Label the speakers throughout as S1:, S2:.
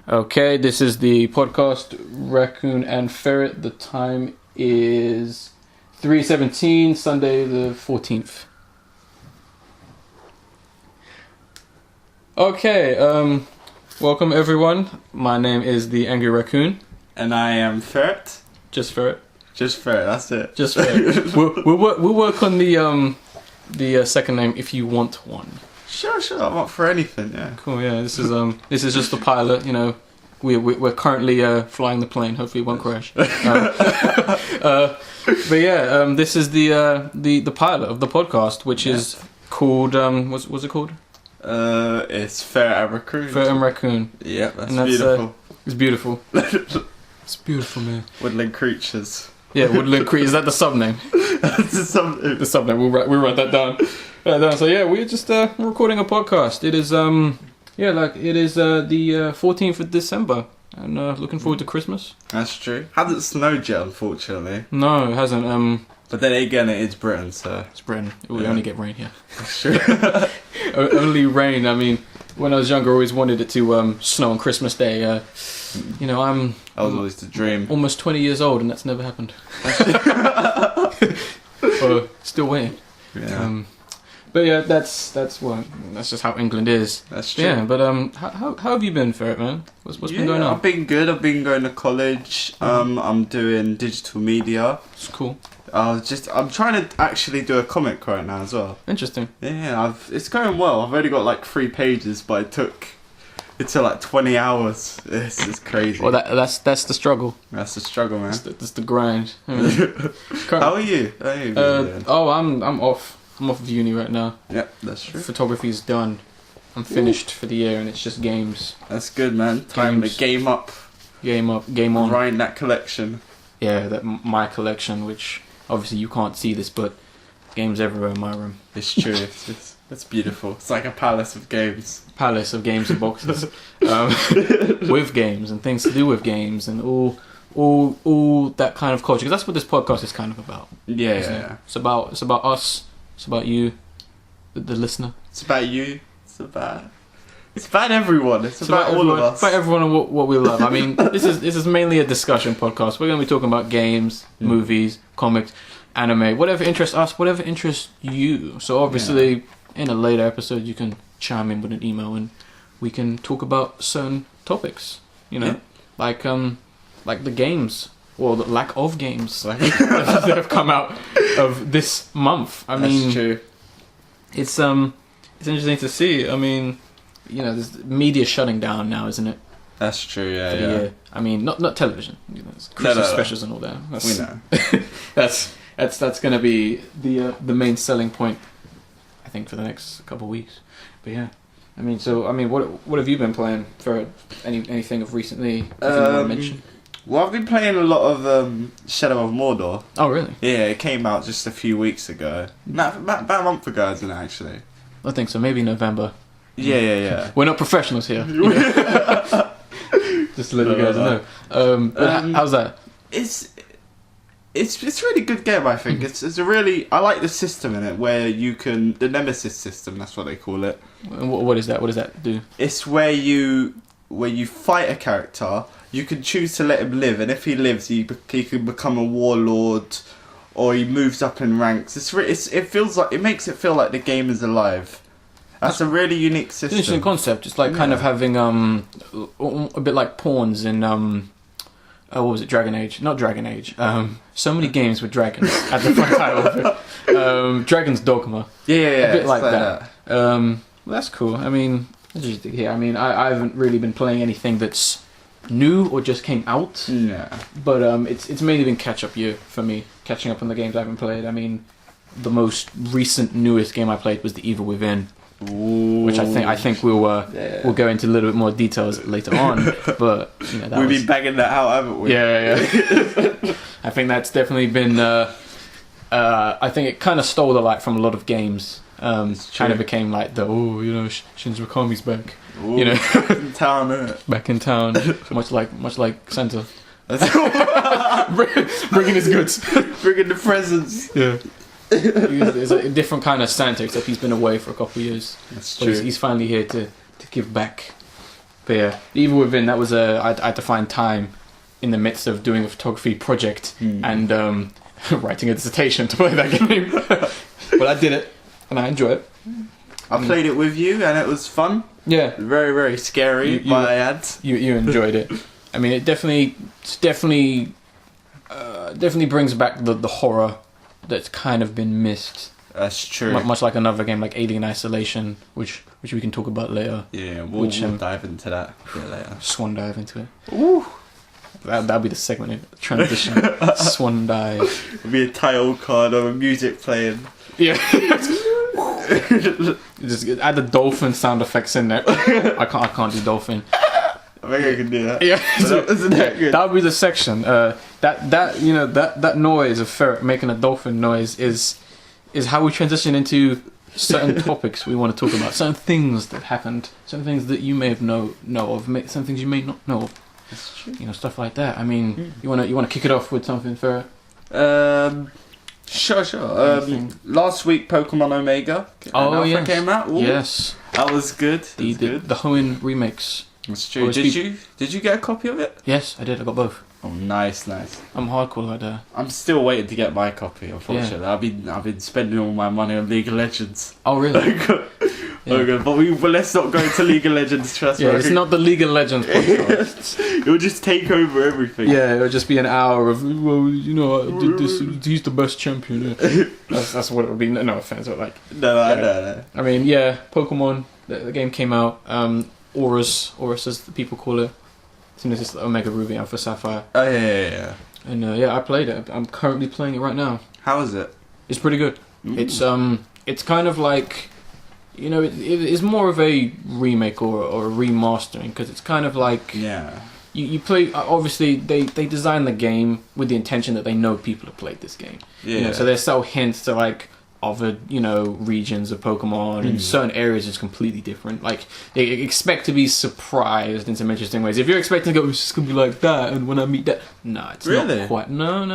S1: Okay, this is the podcast Raccoon and Ferret. The time is 3:17, Sunday the 14th. Okay, welcome everyone. My name is the Angry Raccoon.
S2: And I am Ferret.
S1: Just Ferret.
S2: Just Ferret, that's it.
S1: Just Ferret. we'll work on the second name if you want one.
S2: Sure, I'm up for anything, yeah.
S1: Cool, yeah. This is just the pilot, you know. We're currently flying the plane. Hopefully it won't crash. But yeah, this is the pilot of the podcast, which is called what's it called?
S2: It's Ferret and Raccoon.
S1: Ferret and Raccoon.
S2: Yeah, that's beautiful.
S1: It's beautiful. It's beautiful, man.
S2: Woodland creatures.
S1: Yeah, woodland creatures. Is that the sub name?
S2: That's the
S1: sub name. We'll write that down. So yeah, we're just recording a podcast. It is the 14th of December, and looking forward to Christmas.
S2: That's true. Hasn't snowed yet, unfortunately.
S1: No, it hasn't.
S2: But then again, it is Britain, so
S1: it's Britain. We only get rain here.
S2: That's true.
S1: Only rain. I mean, when I was younger, I always wanted it to snow on Christmas Day. That
S2: was always the dream.
S1: Almost 20 years old, and that's never happened. Still waiting.
S2: Yeah.
S1: But yeah, that's just how England is.
S2: That's true.
S1: Yeah, but how have you been, Ferret, man? What's been going on?
S2: I've been good. I've been going to college. I'm doing digital media.
S1: It's cool.
S2: I'm trying to actually do a comic right now as well.
S1: Interesting.
S2: Yeah, it's going well. I've only got like 3 pages, but it took like 20 hours. This is crazy.
S1: Well, that's the struggle.
S2: That's the struggle, man.
S1: That's the grind. I mean,
S2: How are you?
S1: I'm off. I'm off of uni right now.
S2: Yep, that's true.
S1: Photography's done. I'm finished for the year, and it's just games.
S2: That's good, man. Time to game up.
S1: Game on.
S2: Grind that collection.
S1: Yeah, my collection, which obviously you can't see this, but games everywhere in my room.
S2: It's true. It's beautiful. It's like a palace of games.
S1: Palace of games and boxes. With games and things to do with games and all that kind of culture. Because that's what this podcast is kind of about.
S2: Yeah.
S1: It's about us. It's about you, the listener.
S2: It's about you. It's about everyone. It's about all of us.
S1: It's about everyone and what we love. I mean, this is mainly a discussion podcast. We're going to be talking about games, movies, comics, anime, whatever interests us, whatever interests you. So obviously, in a later episode, you can chime in with an email and we can talk about certain topics. You know, like the games. Or the lack of games that have come out of this month. I mean,
S2: that's true.
S1: It's interesting to see. I mean, you know, there's media shutting down now, isn't it?
S2: That's true. Yeah.
S1: Year. I mean, not television. You know, Christmas specials and all that.
S2: We know.
S1: that's going to be the main selling point, I think, for the next couple of weeks. But yeah. I mean, what have you been playing for anything of recently? Anything you want to mention?
S2: Well, I've been playing a lot of Shadow of Mordor.
S1: Oh, really?
S2: Yeah, it came out just a few weeks ago. About a month ago, isn't it, actually?
S1: I think so. Maybe November.
S2: Yeah.
S1: We're not professionals here. Just to let you guys know. How's that?
S2: It's a really good game, I think. I like the system in it where you can... The Nemesis system, that's what they call it.
S1: What is that? What does that do?
S2: It's where you fight a character... You can choose to let him live, and if he lives, he can become a warlord, or he moves up in ranks. It makes it feel like the game is alive. That's a really unique system.
S1: It's an interesting concept. It's like kind of having a bit like pawns in what was it? Dragon Age? Not Dragon Age. So many games with dragons at the front title of it. Dragon's Dogma.
S2: Yeah.
S1: A bit like that. Well, that's cool. I mean, I haven't really been playing anything that's new or just came out.
S2: Yeah.
S1: But it's mainly been catch-up year for me. Catching up on the games I haven't played. I mean, the most recent, newest game I played was The Evil Within.
S2: Ooh.
S1: Which I think we'll go into a little bit more details later on. But you know,
S2: we've been banging that out, haven't we?
S1: Yeah. I think that's definitely been. I think it kind of stole the light from a lot of games. Kind of became like Shinji Mikami's back.
S2: Ooh,
S1: you know,
S2: in town, innit?
S1: Back in town, much like Santa, bringing his goods,
S2: bringing the presents.
S1: Yeah, It's a different kind of Santa, except he's been away for a couple of years.
S2: That's true.
S1: He's finally here to give back. But yeah, even within that was I had to find time in the midst of doing a photography project and writing a dissertation to play that game. But I did it, and I enjoy it.
S2: I played it with you, and it was fun.
S1: Yeah,
S2: Very, very scary, but I had.
S1: You enjoyed it. I mean, it definitely brings back the horror that's kind of been missed.
S2: That's true.
S1: Much like another game like Alien Isolation, which we can talk about later.
S2: Yeah, we'll dive into that a bit later.
S1: Swan dive into it.
S2: Ooh.
S1: That'll be the segment, transition. Swan dive.
S2: It'll be a title card or a music playing.
S1: Yeah. Just add the dolphin sound effects in there. I can't do dolphin.
S2: I think I can do that.
S1: Yeah.
S2: Isn't that good?
S1: That would be the section. That noise of ferret making a dolphin noise is how we transition into certain topics we want to talk about, certain things that happened, certain things that you may have know of, certain things you may not know of.
S2: That's true.
S1: Stuff like that. I mean, you wanna kick it off with something, Ferret?
S2: Sure. Last week, Pokemon Omega came out. Ooh.
S1: Yes,
S2: that was good.
S1: The Hoenn remakes.
S2: That's true. Did you get a copy of it?
S1: Yes, I did. I got both.
S2: Oh, nice.
S1: I'm hardcore like that.
S2: I'm still waiting to get my copy. Unfortunately, I've been spending all my money on League of Legends.
S1: Oh really?
S2: But let's not go into League of Legends. Trust me.
S1: Yeah, it's not the League of Legends podcast.
S2: It'll just take over everything.
S1: Yeah, it'll just be an hour of I did this. He's the best champion. Yeah. That's what it would be. No offense, but like.
S2: No.
S1: I mean, yeah, Pokemon. The game came out. Aurus as the people call it. I think this is Omega Ruby, Alpha Sapphire.
S2: Oh yeah.
S1: And I played it. I'm currently playing it right now.
S2: How is it?
S1: It's pretty good. It's kind of like, it's more of a remake or a remastering, because it's kind of like you play. Obviously, they designed the game with the intention that they know people have played this game.
S2: Yeah.
S1: So there's so hints to like other regions of Pokemon, and certain areas is completely different. Like they expect to be surprised in some interesting ways. If you're expecting to go, it's just gonna be like that, and when I meet that, it's not quite. No.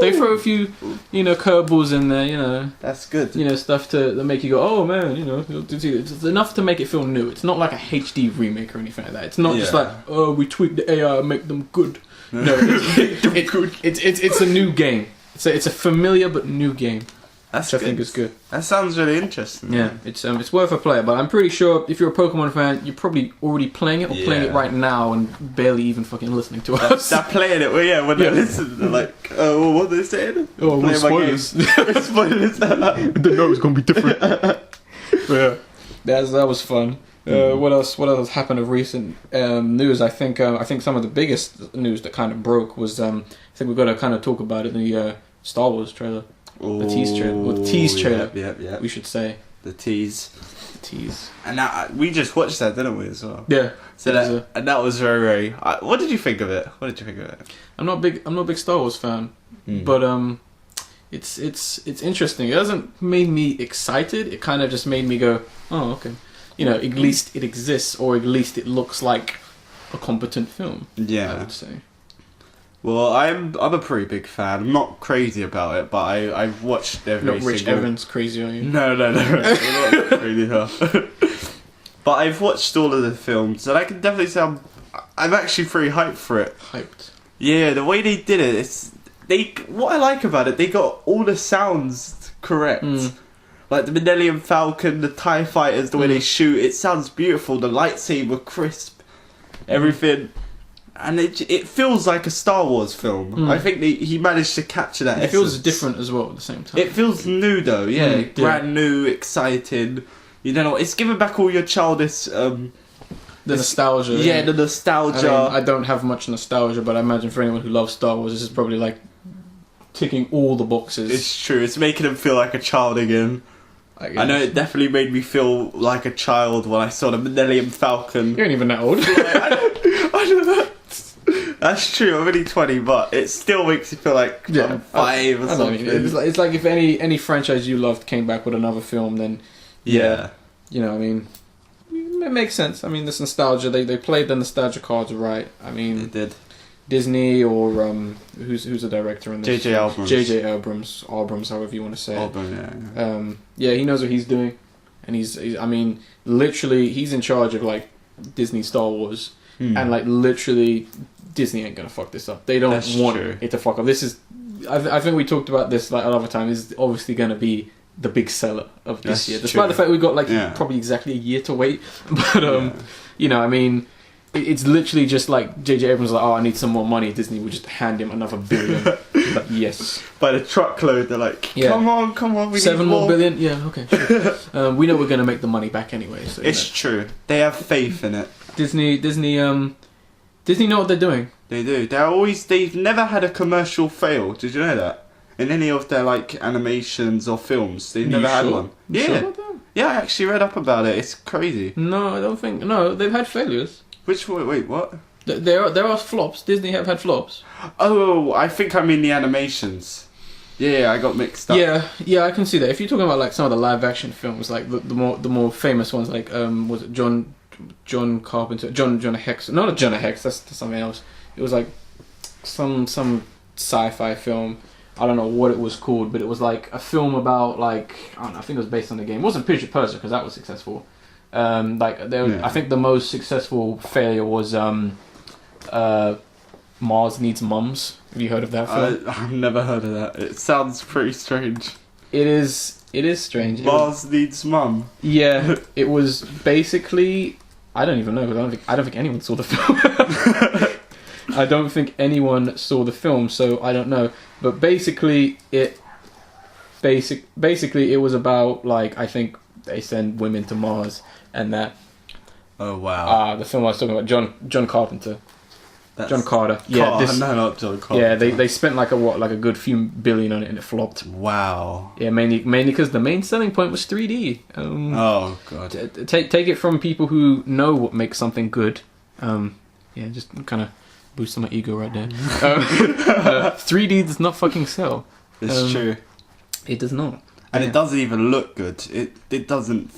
S1: They throw a few curveballs in there.
S2: That's good.
S1: Stuff that make you go, oh man, it's enough to make it feel new. It's not like a HD remake or anything like that. It's not just like, oh, we tweak the AI and make them good. No, it's a new game. It's a familiar but new game.
S2: That's
S1: I think is good.
S2: That sounds really interesting.
S1: Yeah, it's worth a play. But I'm pretty sure if you're a Pokemon fan, you're probably already playing it or playing it right now and barely even fucking listening to us.
S2: They're playing it. When they listen, they're like, "Oh, what are they saying?"
S1: Oh, well, spoilers.
S2: Spoilers.
S1: They know it's gonna be different. Yeah, that was fun. What else happened of recent news? I think some of the biggest news that kind of broke was I think we've got to kind of talk about it in the Star Wars trailer. The tease trailer.
S2: Yeah.
S1: We should say
S2: the tease.
S1: Tease.
S2: And we just watched that, didn't we, as well?
S1: Yeah.
S2: So that was very, very. What did you think of it?
S1: I'm not a big Star Wars fan, but it's interesting. It hasn't made me excited. It kind of just made me go, oh, okay. At least it exists, or at least it looks like a competent film.
S2: Yeah,
S1: I would say.
S2: Well, I'm a pretty big fan. I'm not crazy about it, but I've watched every
S1: single... Not Rich Evans crazy, are you?
S2: No. I'm not crazy enough. But I've watched all of the films, and I can definitely say I'm actually pretty hyped for it.
S1: Hyped?
S2: Yeah, the way they did it, what I like about it, they got all the sounds correct. Like the Millennium Falcon, the TIE Fighters, the way they shoot, it sounds beautiful. The lightsaber crisp, everything. And it feels like a Star Wars film. I think he managed to capture that.
S1: It feels different as well at the same time.
S2: It feels new though, brand new, exciting. It's giving back all your childish. The
S1: nostalgia.
S2: Yeah, the nostalgia.
S1: I don't have much nostalgia, but I imagine for anyone who loves Star Wars, this is probably like ticking all the boxes.
S2: It's true. It's making them feel like a child again. I know it definitely made me feel like a child when I saw the Millennium Falcon.
S1: You ain't even that old.
S2: I don't know. That's true, I'm only 20, but it still makes you feel like I'm 5 or something.
S1: It's like if any franchise you loved came back with another film, then it makes sense. I mean, this nostalgia, they played the nostalgia cards right. I mean,
S2: they did.
S1: Disney or who's the director in this?
S2: J.J.
S1: Abrams, however you want to say
S2: it.
S1: Yeah, he knows what he's doing, and he's literally he's in charge of like Disney Star Wars, and like literally Disney ain't gonna fuck this up. They don't want it to fuck up. This is, I think we talked about this like another time. Is obviously gonna be the big seller of this year, despite the fact we've got like probably exactly a year to wait. But you know, I mean, it's literally just like J.J. Abrams like, oh, I need some more money. Disney would just hand him another $1 billion. Like, yes,
S2: by the truckload. They're like, come on, we
S1: 7
S2: need
S1: more billion. Yeah, okay, sure. We know we're gonna make the money back anyway. So
S2: it's true. They have faith in it.
S1: Disney know what they're doing.
S2: They do. They've never had a commercial fail. Did you know that? In any of their like animations or films, they've never had one. Yeah, yeah. I actually read up about it. It's crazy.
S1: No, I don't think. No, they've had failures.
S2: Which wait, what?
S1: There are flops. Disney have had flops.
S2: Oh, I think I mean the animations. Yeah, I got mixed up.
S1: Yeah, I can see that. If you're talking about like some of the live action films, like the more famous ones, like was it John Carpenter, John Hex? No, not John Hex. That's something else. It was like some sci-fi film. I don't know what it was called, but it was like a film about like, I don't know, I think it was based on the game. It wasn't Picture Perfect because that was successful. I think the most successful failure was Mars Needs Mums. Have you heard of that film?
S2: I've never heard of that. It sounds pretty strange.
S1: It is strange.
S2: Mars Needs Mum.
S1: Yeah, it was basically, I don't even know. I don't think anyone saw the film. I don't think anyone saw the film, so I don't know. But basically, it was about like, I think they send women to Mars and that.
S2: Oh wow!
S1: The film I was talking about, John Carpenter. John Carter. Yeah,
S2: no, not John Carpenter.
S1: Yeah, they spent like a good few billion on it and it flopped.
S2: Wow.
S1: Yeah, mainly because the main selling point was 3D.
S2: Oh god.
S1: Take it from people who know what makes something good. Yeah, just kind of boosting my ego right there. 3D does not fucking sell.
S2: It's true.
S1: It does not.
S2: And it doesn't even look good. It doesn't.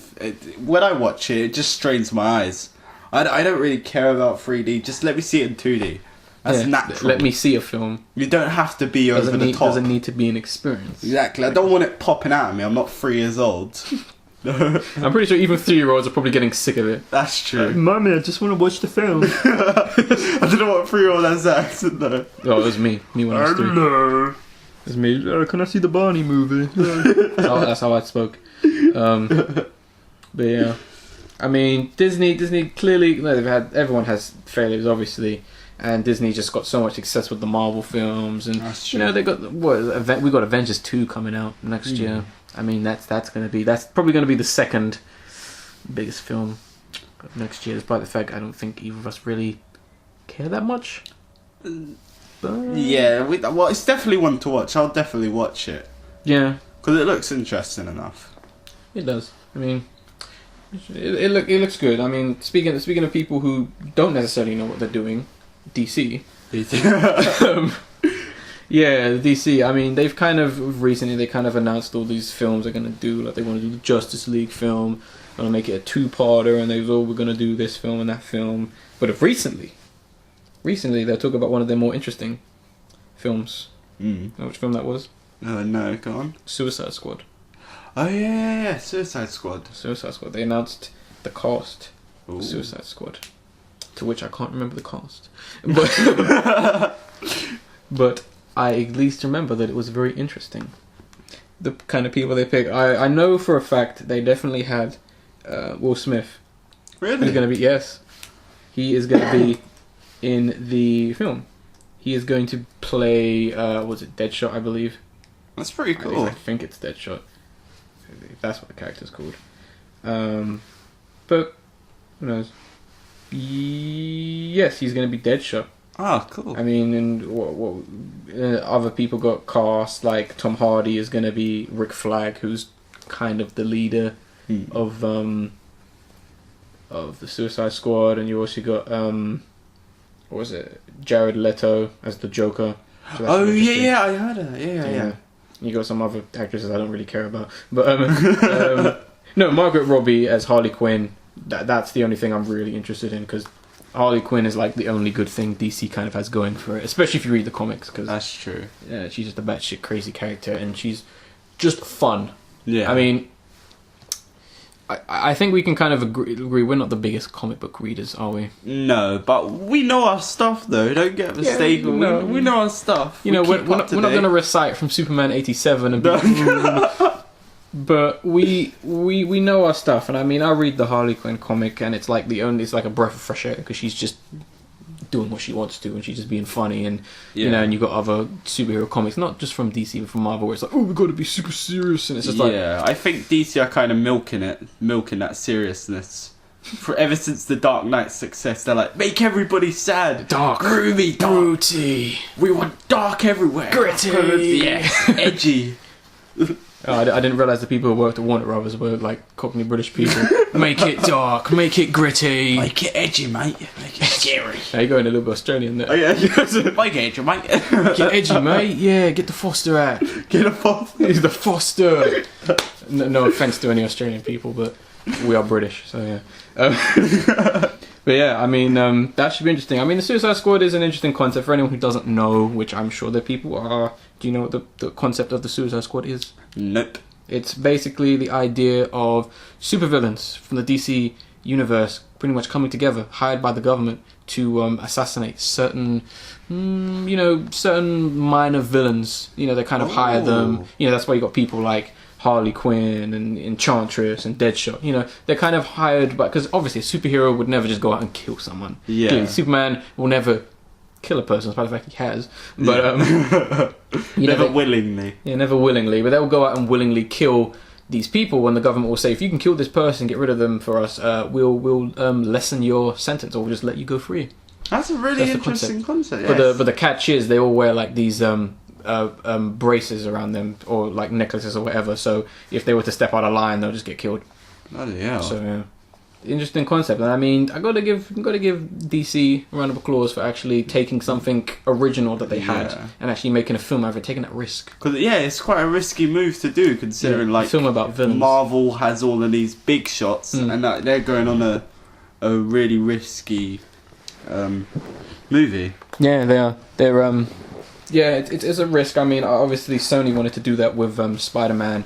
S2: When I watch it, it just strains my eyes. I don't really care about 3D. Just let me see it in 2D. That's natural.
S1: Let me see a film.
S2: You don't have to be over the top.
S1: Doesn't need to be an experience.
S2: Exactly. I don't want it popping out at me. I'm not 3 years old.
S1: I'm pretty sure even 3-year-olds are probably getting sick of it.
S2: That's true.
S1: Mummy, I just want to watch the film.
S2: I don't know what 3-year-old has that accent though.
S1: Oh, it was me. Me when I was 3.
S2: Hello.
S1: It was me. Can I see the Barney movie? That's how I spoke. But yeah. I mean, Disney clearly, everyone has failures, obviously, and Disney just got so much success with the Marvel films, and you know they got we got Avengers 2 coming out next year. I mean, that's probably gonna be the second biggest film of next year, despite the fact I don't think either of us really care that much. But
S2: yeah, well, it's definitely one to watch. I'll definitely watch it.
S1: Yeah,
S2: because it looks interesting enough.
S1: It does. I mean. It looks good. I mean, speaking of people who don't necessarily know what they're doing, DC. Yeah, DC. I mean, they've kind of recently announced all these films they're gonna do. Like they want to do the Justice League film, gonna make it a 2-parter, and we're gonna do this film and that film. But recently they're talking about one of their more interesting films. You know which film that was?
S2: No, go on.
S1: Suicide Squad.
S2: Oh yeah, Suicide Squad.
S1: They announced the cast of Suicide Squad, to which I can't remember the cast, but I at least remember that it was very interesting. The kind of people they picked. I know for a fact they definitely had Will Smith.
S2: Really?
S1: He's gonna be he is gonna be in the film. He is going to play was it Deadshot, I believe.
S2: That's pretty cool.
S1: I think it's Deadshot. If that's what the character's called. But who knows? Yes, he's going to be Deadshot.
S2: Oh, cool.
S1: I mean, and other people got cast, like Tom Hardy is going to be Rick Flag, who's kind of the leader of the Suicide Squad, and you also got what was it? Jared Leto as the Joker. So
S2: oh yeah, I heard of that. Yeah.
S1: You got some other actresses I don't really care about, but no, Margaret Robbie as Harley Quinn. That's the only thing I'm really interested in, because Harley Quinn is like the only good thing DC kind of has going for it, especially if you read the comics. Cause,
S2: that's true.
S1: Yeah, she's just a batshit crazy character, and she's just fun.
S2: Yeah.
S1: I mean, I think we can kind of agree we're not the biggest comic book readers, are we?
S2: No, but we know our stuff though. Don't get mistaken.
S1: no.
S2: We know our stuff.
S1: You know, we're not going to recite from Superman 87 and but we know our stuff. And I mean, I read the Harley Quinn comic, and it's like it's like a breath of fresh air because she's just doing what she wants to, and she's just being funny, and you know, and you got other superhero comics, not just from DC but from Marvel, where it's like, oh, we got to be super serious, and it's just
S2: I think DC are kind of milking that seriousness. For ever since the Dark Knight's success, they're like, make everybody sad,
S1: dark,
S2: groomy,
S1: broody.
S2: We want dark everywhere,
S1: gritty,
S2: yes, edgy.
S1: I didn't realise the people who worked at Warner Brothers were like Cockney British people. Make it dark, make it gritty,
S2: make it edgy, mate. Make it scary.
S1: Now you're going a little bit Australian there.
S2: Oh yeah, make it edgy, mate.
S1: Get edgy, mate. Yeah, get the Foster out.
S2: Get a Foster.
S1: He's the Foster. No offence to any Australian people, but we are British, so yeah. But yeah, I mean, that should be interesting. I mean, the Suicide Squad is an interesting concept for anyone who doesn't know, which I'm sure that people are. Do you know what the concept of the Suicide Squad is?
S2: Nope.
S1: It's basically the idea of supervillains from the DC universe pretty much coming together, hired by the government to assassinate certain minor villains. You know, they kind of hire them. You know, that's why you got people like Harley Quinn and Enchantress and Deadshot. You know, they're kind of hired because obviously a superhero would never just go out and kill someone.
S2: Yeah.
S1: Clearly, Superman will never kill a person, despite the fact he has. But
S2: never willingly.
S1: Yeah, never willingly. But they'll go out and willingly kill these people when the government will say, if you can kill this person, get rid of them for us, we'll lessen your sentence, or we'll just let you go free.
S2: That's a really interesting concept.
S1: Yes. But the catch is they all wear like these braces around them, or like necklaces or whatever, so if they were to step out of line, they'll just get killed.
S2: Bloody hell.
S1: So yeah, interesting concept. And I mean, I gotta give DC a round of applause for actually taking something original that they had and actually making a film out of it, taking that risk.
S2: Because it's quite a risky move to do, considering like
S1: a film about villains.
S2: Marvel has all of these big shots, and they're going on a really risky movie.
S1: Yeah, they are. They're yeah, it's a risk. I mean, obviously Sony wanted to do that with Spider-Man.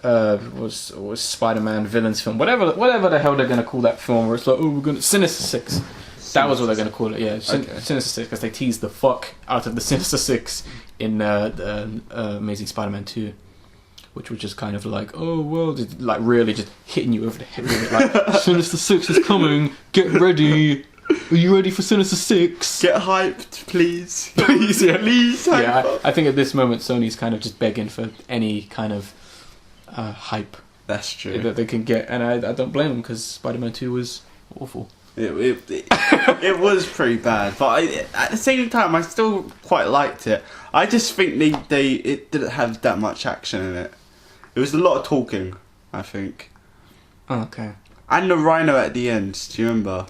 S1: Was Spider-Man villains film, whatever the hell they're gonna call that film, where it's like, oh, we're gonna Sinister Six. That was what they're gonna call it. Yeah, Sinister Six, because they teased the fuck out of the Sinister Six in the Amazing Spider-Man 2, which was just kind of like, oh well, just, like really just hitting you over the head with it, like Sinister Six is coming, get ready. Are you ready for Sinister Six?
S2: Get hyped, please. Please, yeah. Please.
S1: Yeah, I think at this moment Sony's kind of just begging for any kind of hype.
S2: That's true.
S1: That they can get, and I don't blame them, because Spider-Man 2 was awful.
S2: It was pretty bad, but at the same time I still quite liked it. I just think it didn't have that much action in it. It was a lot of talking, I think.
S1: Oh, okay.
S2: And the rhino at the end, do you remember?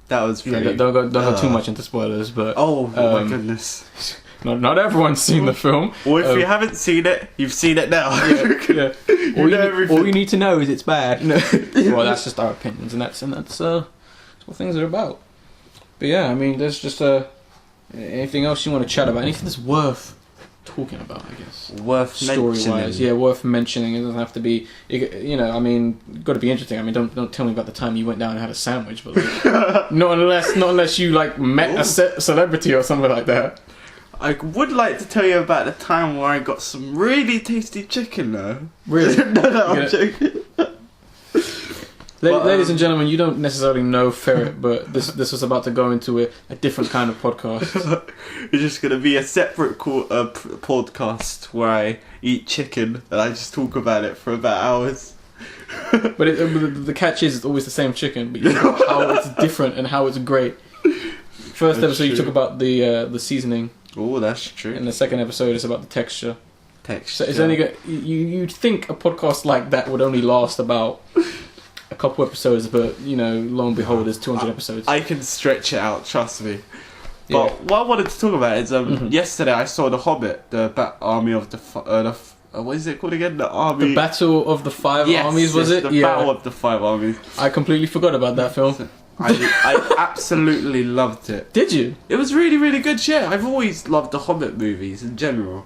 S2: That was pretty...
S1: Yeah, don't go too much into spoilers, but...
S2: Oh, my goodness.
S1: Not everyone's seen the film.
S2: Or if you haven't seen it, you've seen it now.
S1: Yeah. All you need to know is it's bad. Well, that's just our opinions, and that's what things are about. But yeah, I mean, there's just anything else you want to chat about? Anything that's worth talking about, I guess.
S2: Worth
S1: story-wise, yeah, worth mentioning. It doesn't have to be, I mean, got to be interesting. I mean, don't tell me about the time you went down and had a sandwich, but like, not unless you like met a celebrity or something like that.
S2: I would like to tell you about the time where I got some really tasty chicken, though.
S1: Really?
S2: No, I'm joking.
S1: Ladies and gentlemen, you don't necessarily know Ferret, but this was about to go into a different kind of podcast.
S2: It's just going to be a separate podcast where I eat chicken and I just talk about it for about hours.
S1: But the catch is it's always the same chicken, but you know how it's different and how it's great. First
S2: that's
S1: episode
S2: true.
S1: You talk about the seasoning.
S2: Oh, that's true.
S1: And the second episode is about the texture.
S2: Texture.
S1: So it's only you'd think a podcast like that would only last about a couple episodes, but lo and behold, there's 200 episodes.
S2: I can stretch it out, trust me.
S1: Yeah.
S2: But what I wanted to talk about is yesterday I saw The Hobbit, the army of the what is it called again? The army.
S1: The Battle of the Five Armies, was it?
S2: The Battle of the Five Armies.
S1: I completely forgot about that film.
S2: I absolutely loved it.
S1: Did you?
S2: It was really, really good. Yeah, I've always loved the Hobbit movies in general.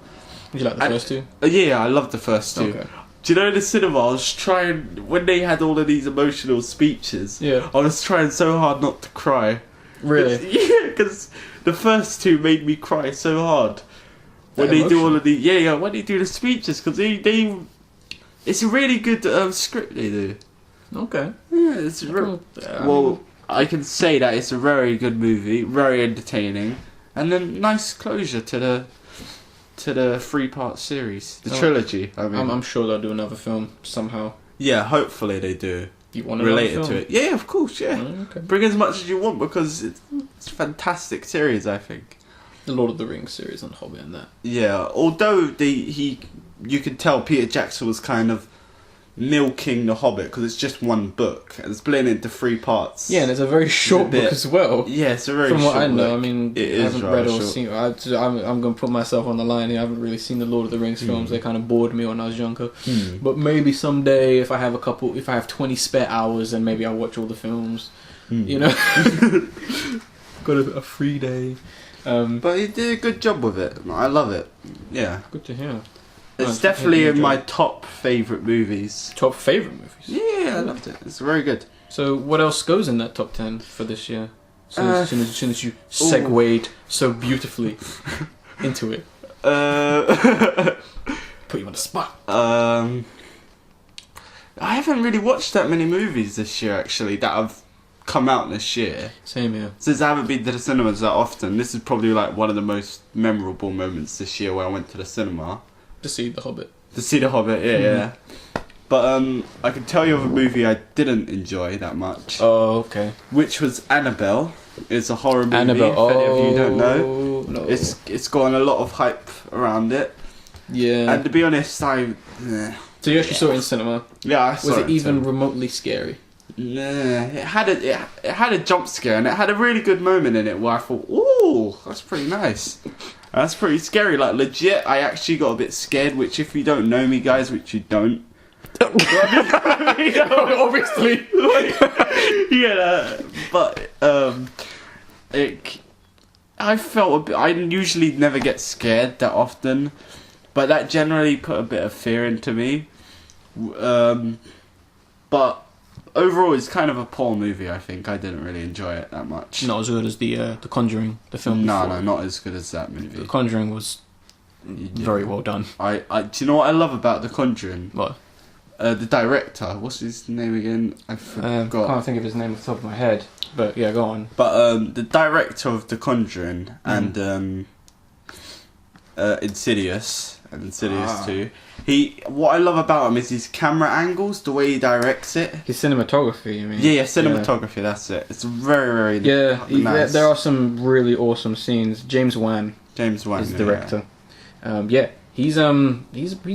S1: Did you like the first two?
S2: Yeah, I loved the first two.
S1: Okay.
S2: Do you know in the cinema I was trying, when they had all of these emotional speeches,
S1: Yeah.
S2: I was trying so hard not to cry.
S1: Really?
S2: Yeah, because the first two made me cry so hard. When
S1: That
S2: they do
S1: emotion?
S2: all of the, when they do the speeches, because they it's a really good script they do.
S1: Okay.
S2: Yeah, it's well, I can say that it's a very good movie, very entertaining, and then nice closure to the 3-part series, the trilogy. I mean,
S1: I'm sure they'll do another film somehow.
S2: yeah, hopefully they do.
S1: You want
S2: Related
S1: another film?
S2: to it. Yeah, of course, yeah.
S1: Okay.
S2: Bring as much as you want because it's a fantastic series, I think.
S1: The Lord of the Rings series and Hobbit and that.
S2: Yeah, although you could tell Peter Jackson was kind of milking The Hobbit because it's just one book and it's split into 3 parts.
S1: Yeah, and it's a very short book as well.
S2: Yeah, it's a very
S1: From what
S2: short
S1: I know,
S2: book.
S1: I mean,
S2: It
S1: I
S2: is
S1: haven't
S2: rather
S1: read or
S2: short.
S1: seen. I'm going to put myself on the line here. I haven't really seen the Lord of the Rings films. They kind of bored me when I was younger. But maybe someday, if I have 20 spare hours, then maybe I'll watch all the films. You know, got a free day.
S2: But he did a good job with it. I love it. Yeah,
S1: Good to hear.
S2: it's
S1: Nice.
S2: definitely
S1: Hope
S2: in
S1: you
S2: my
S1: enjoyed.
S2: top favourite movies.
S1: Top favorite movies.
S2: Yeah, I loved it. It's very good.
S1: So, what else goes in that top 10 for this year? As soon as you
S2: ooh.
S1: segued so beautifully into it, put you on the spot.
S2: I haven't really watched that many movies this year, actually, that have come out this year.
S1: Same here.
S2: Since I haven't been to the cinemas that often, this is probably like one of the most memorable moments this year where I went to the cinema.
S1: To see The Hobbit.
S2: To see The Hobbit, yeah. But I can tell you of a movie I didn't enjoy that much,
S1: Oh, okay.
S2: which was Annabelle. It's a horror movie,
S1: Annabelle.
S2: if any of you don't know.
S1: No.
S2: It's got a lot of hype around it.
S1: Yeah.
S2: And to be honest,
S1: So you actually saw it in cinema.
S2: I saw
S1: Was it even
S2: too.
S1: remotely scary?
S2: Nah, it had a jump scare and it had a really good moment in it where I thought, ooh, that's pretty nice. That's pretty scary. Like legit, I actually got a bit scared. Which, if you don't know me, guys, which you don't,
S1: Obviously.
S2: yeah. But I felt a bit. I usually never get scared that often, but that generally put a bit of fear into me. But overall, it's kind of a poor movie. I think I didn't really enjoy it that much.
S1: Not as good as the Conjuring, the film.
S2: No,
S1: before.
S2: not as good as that
S1: The
S2: movie.
S1: Conjuring was very well done.
S2: I do you know what I love about The Conjuring?
S1: What?
S2: The director, what's his name again? I forgot.
S1: Can't think of his name off the top of my head. But yeah, go on.
S2: But the director of The Conjuring and Insidious and Insidious 2. What I love about him is his camera angles, the way he directs it.
S1: His cinematography, I mean.
S2: Yeah, cinematography. That's it. It's very, very nice.
S1: There are some really awesome scenes. James Wan
S2: James Wan
S1: is the director. He's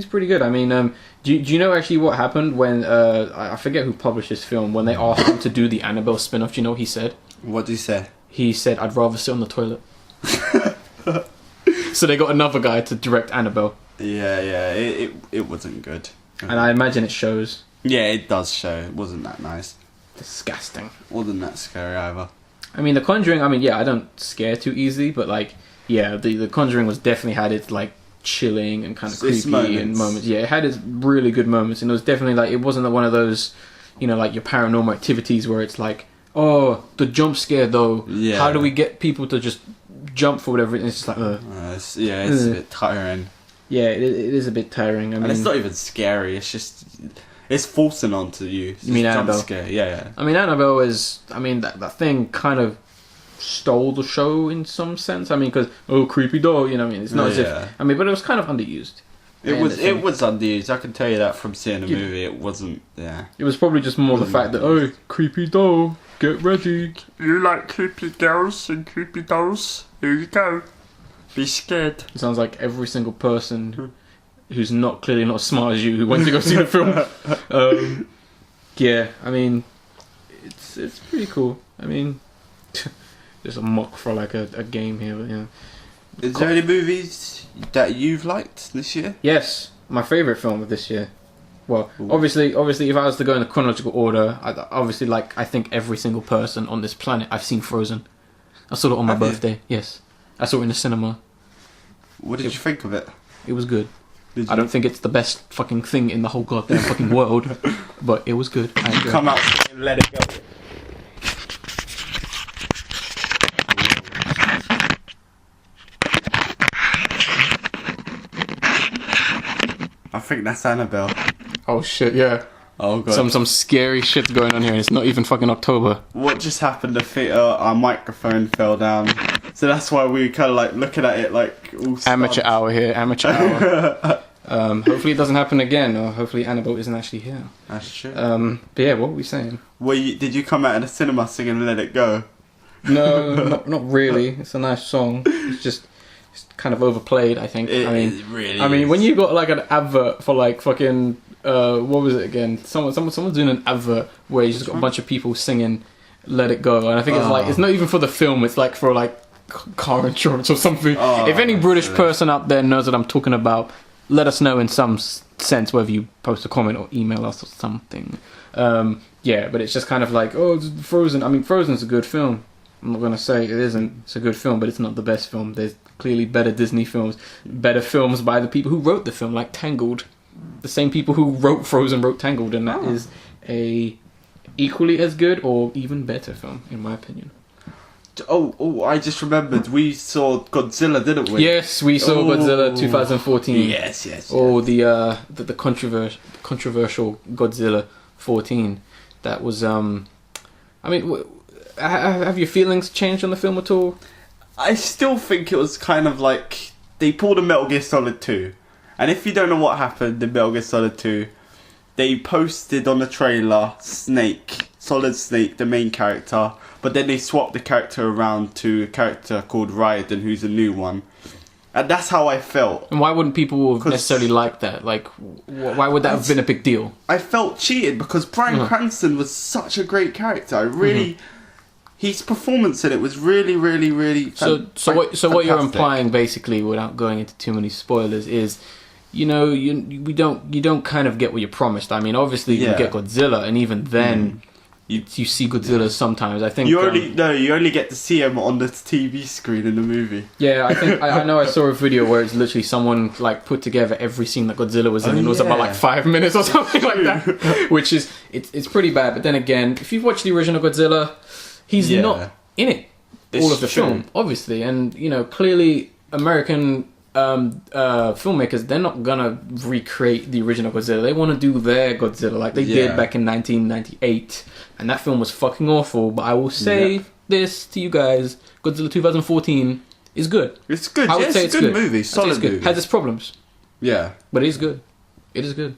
S1: pretty good. I mean, do you know actually what happened when I forget who published this film when they asked him to do the Annabelle spin-off? Do you know what he said?
S2: What did he say?
S1: He said, "I'd rather sit on the toilet." So they got another guy to direct Annabelle,
S2: Yeah. It wasn't good.
S1: and I imagine it shows.
S2: Yeah, it does show. It wasn't that nice.
S1: Disgusting.
S2: Wasn't that scary either.
S1: I mean, The Conjuring. I mean, yeah, I don't scare too easily, but like, yeah, the Conjuring was definitely had its like chilling and kind of
S2: Its
S1: creepy and moments. Yeah, it had its really good moments, and it was definitely like it wasn't one of those, like your Paranormal Activities where it's like, oh, the jump scare though.
S2: Yeah.
S1: How do we get people to just jump for whatever? And it's just like,
S2: It's a bit tiring.
S1: yeah, it is a bit tiring. I mean,
S2: And it's not even scary. It's just it's forcing onto you. It's
S1: You mean
S2: just jump
S1: Annabelle?
S2: scare. Yeah.
S1: I mean, Annabelle is. I mean, that thing kind of stole the show in some sense. I mean, because creepy doll. You know, what I mean, it's not as
S2: Yeah.
S1: if. I mean, but it was kind of underused.
S2: It
S1: And
S2: was
S1: the thing-
S2: it was underused. I can tell you that from seeing the
S1: Yeah.
S2: movie. It wasn't. Yeah.
S1: It was probably just more the fact that creepy doll, get ready.
S2: You like creepy girls and creepy dolls? Here you go. Be scared.
S1: It sounds like every single person who's clearly not as smart as you who went to go see the film. Yeah, I mean, it's pretty cool. I mean, there's a mock for like a game here, but yeah.
S2: Is there any movies that you've liked this year?
S1: Yes, my favourite film of this year. Well,
S2: Ooh.
S1: obviously, if I was to go in a chronological order, I think every single person on this planet, I've seen Frozen. I saw it on my
S2: Have you?
S1: birthday. Yes, I saw it in the cinema.
S2: What did you think of it?
S1: It was good. I don't think it's the best fucking thing in the whole goddamn fucking world, but it was good. I enjoyed
S2: Come out and let it go. I think that's Annabelle.
S1: Oh shit, yeah.
S2: Oh god.
S1: Some scary shit's going on here, and it's not even fucking October.
S2: What just happened? Our microphone fell down, so that's why we kind of like looking at it like all
S1: Amateur hour here, amateur hour. Hopefully it doesn't happen again, or hopefully Annabelle isn't actually here.
S2: That's true.
S1: But yeah, what were we saying?
S2: Did you come out of the cinema singing "Let It Go"?
S1: No, not really. It's a nice song. It's kind of overplayed, I think.
S2: It really is.
S1: when you got like an advert for like fucking what was it again? Someone's doing an advert where you just got a bunch of people singing "Let It Go," and I think it's like it's not even for the film. It's like for like car insurance or something. If any British person out there knows what I'm talking about, let us know in some sense, whether you post a comment or email us or something. Yeah, but it's just kind of like, oh, Frozen. I mean, Frozen's a good film. I'm not going to say it isn't. It's a good film, but it's not the best film. There's clearly better Disney films, better films by the people who wrote the film, like Tangled. The same people who wrote Frozen wrote Tangled, and that is a equally as good or even better film, in my opinion.
S2: Oh! I just remembered. We saw Godzilla, didn't we?
S1: Yes, we saw Godzilla 2014.
S2: Yes.
S1: Oh, the controversial Godzilla 14. That was I mean, have your feelings changed on the film at all?
S2: I still think it was kind of like they pulled a Metal Gear Solid 2, and if you don't know what happened in Metal Gear Solid 2, they posted on the trailer Solid Snake, the main character, but then they swapped the character around to a character called Raiden, who's a new one. And that's how I felt.
S1: And why wouldn't people necessarily like that? Like, why would that have been a big deal?
S2: I felt cheated because Bryan Cranston was such a great character. I really... His performance in it was really, really, really
S1: So what you're implying, basically, without going into too many spoilers, is... You know, you don't kind of get what you're promised. I mean, obviously you get Godzilla, and even then, you see Godzilla sometimes. I think
S2: you only get to see him on the TV screen in the movie.
S1: Yeah, I think I know I saw a video where it's literally someone like put together every scene that Godzilla was in, and it was about like 5 minutes or something like that, which is it's pretty bad. But then again, if you've watched the original Godzilla, he's not in it all of the film, obviously, and you know clearly American. Filmmakers, they're not gonna recreate the original Godzilla. They want to do their Godzilla like they did back in 1998, and that film was fucking awful. But I will say this to you guys: Godzilla 2014 is good.
S2: It's good.
S1: I would say
S2: it's a good movie. Solid movie.
S1: Has its problems.
S2: Yeah,
S1: but it is good. It is good.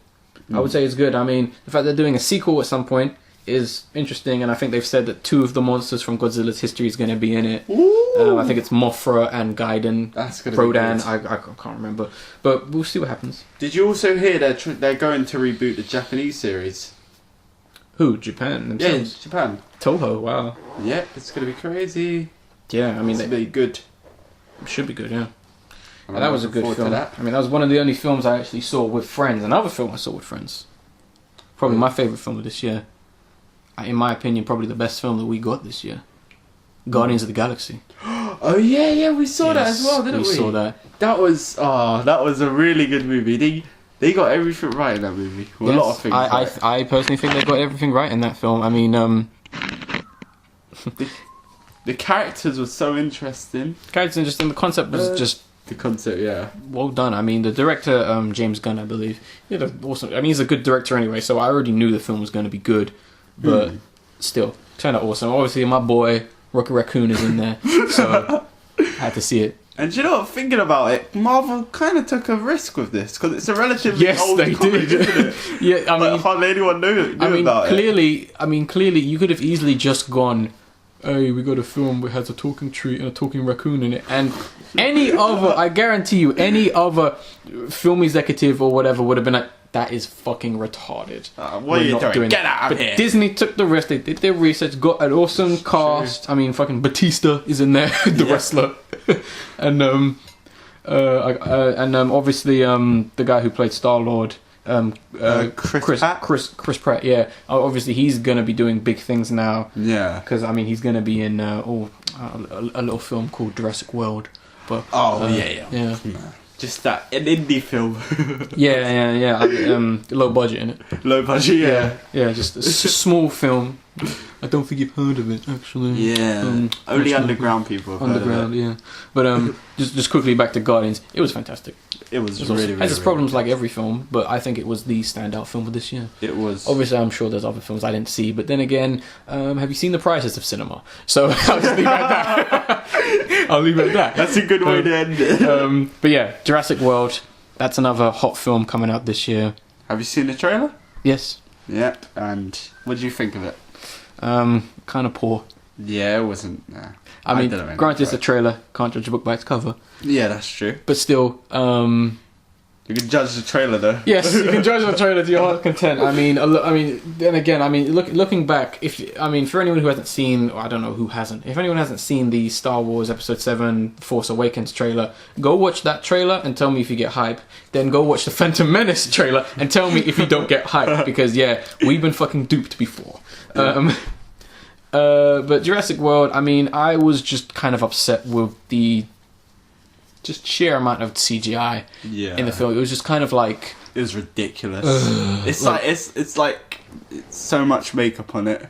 S1: I would say it's good. I mean, the fact they're doing a sequel at some point is interesting, and I think they've said that 2 of the monsters from Godzilla's history is going to be in it. I think it's Mothra and Gaiden.
S2: That's gonna
S1: Rodan.
S2: be good.
S1: I can't remember, but we'll see what happens.
S2: Did you also hear they're going to reboot the Japanese series?
S1: Who? Japan themselves?
S2: Yeah, Japan.
S1: Toho. Wow.
S2: Yeah, it's going to be crazy.
S1: Yeah, I mean,
S2: it's be good.
S1: Should be good. Yeah.
S2: And
S1: that was a good film. I mean, that was one of the only films I actually saw with friends. Another film I saw with friends. Probably my favourite film of this year. In my opinion, probably the best film that we got this year. Guardians of the Galaxy.
S2: Oh yeah, we saw that as well, didn't we?
S1: We saw that.
S2: That was a really good movie. They got everything right in that movie. Well,
S1: yes,
S2: a lot of things.
S1: I personally think they got everything right in that film. I mean,
S2: the characters were so interesting.
S1: Characters interesting. The concept was just.
S2: The concept, yeah.
S1: Well done. I mean, the director, James Gunn, I believe. He had awesome. I mean, he's a good director anyway, so I already knew the film was going to be good. But still, turned out awesome. Obviously, my boy, Rocky Raccoon, is in there, so I had to see it.
S2: And you know what, thinking about it, Marvel kind of took a risk with this, because it's a relatively old comic, isn't it?
S1: Yeah, I mean...
S2: hardly anyone knew about it.
S1: I mean, clearly, you could have easily just gone, hey, we got a film that has a talking tree and a talking raccoon in it, and any other, I guarantee you, any other film executive or whatever would have been like, that is fucking retarded.
S2: What are you doing? Get out of here.
S1: Disney took the risk. They did their research. Got an awesome cast. I mean, fucking Batista is in there, the wrestler, and obviously the guy who played Star-Lord, Chris Pratt. Yeah, obviously he's gonna be doing big things now.
S2: Yeah,
S1: because I mean he's gonna be in a little film called Jurassic World. But
S2: yeah. Just an indie film.
S1: Yeah. Low budget in it.
S2: Low budget, yeah.
S1: Yeah, just a small film. I don't think you've heard of it, actually.
S2: Yeah. Only underground people have heard of it.
S1: Yeah. But just quickly back to Guardians. It was fantastic.
S2: It was
S1: awesome.
S2: really,
S1: Has its problems like every film, but I think it was the standout film of this year.
S2: It was.
S1: Obviously, I'm sure there's other films I didn't see, but then again, have you seen the prices of cinema? So I'll just leave it at that. I'll leave it at that.
S2: That's a good way to end it.
S1: But yeah, Jurassic World. That's another hot film coming out this year.
S2: Have you seen the trailer?
S1: Yes.
S2: Yep. And what did you think of it?
S1: Kind of poor.
S2: Yeah, it wasn't.
S1: I mean, granted, it's a trailer. Can't judge a book by its cover.
S2: Yeah, that's true.
S1: But still,
S2: you can judge the trailer though.
S1: Yes, you can judge the trailer to your heart's content. Then again, looking back, for anyone who hasn't seen, or I don't know who hasn't, if anyone hasn't seen the Star Wars Episode 7 Force Awakens trailer, go watch that trailer and tell me if you get hype. Then go watch the Phantom Menace trailer and tell me if you don't get hype, because yeah, we've been fucking duped before. But Jurassic World, I was just kind of upset with the just sheer amount of CGI in the film. It was just kind of like,
S2: it was ridiculous. It's so much makeup on it.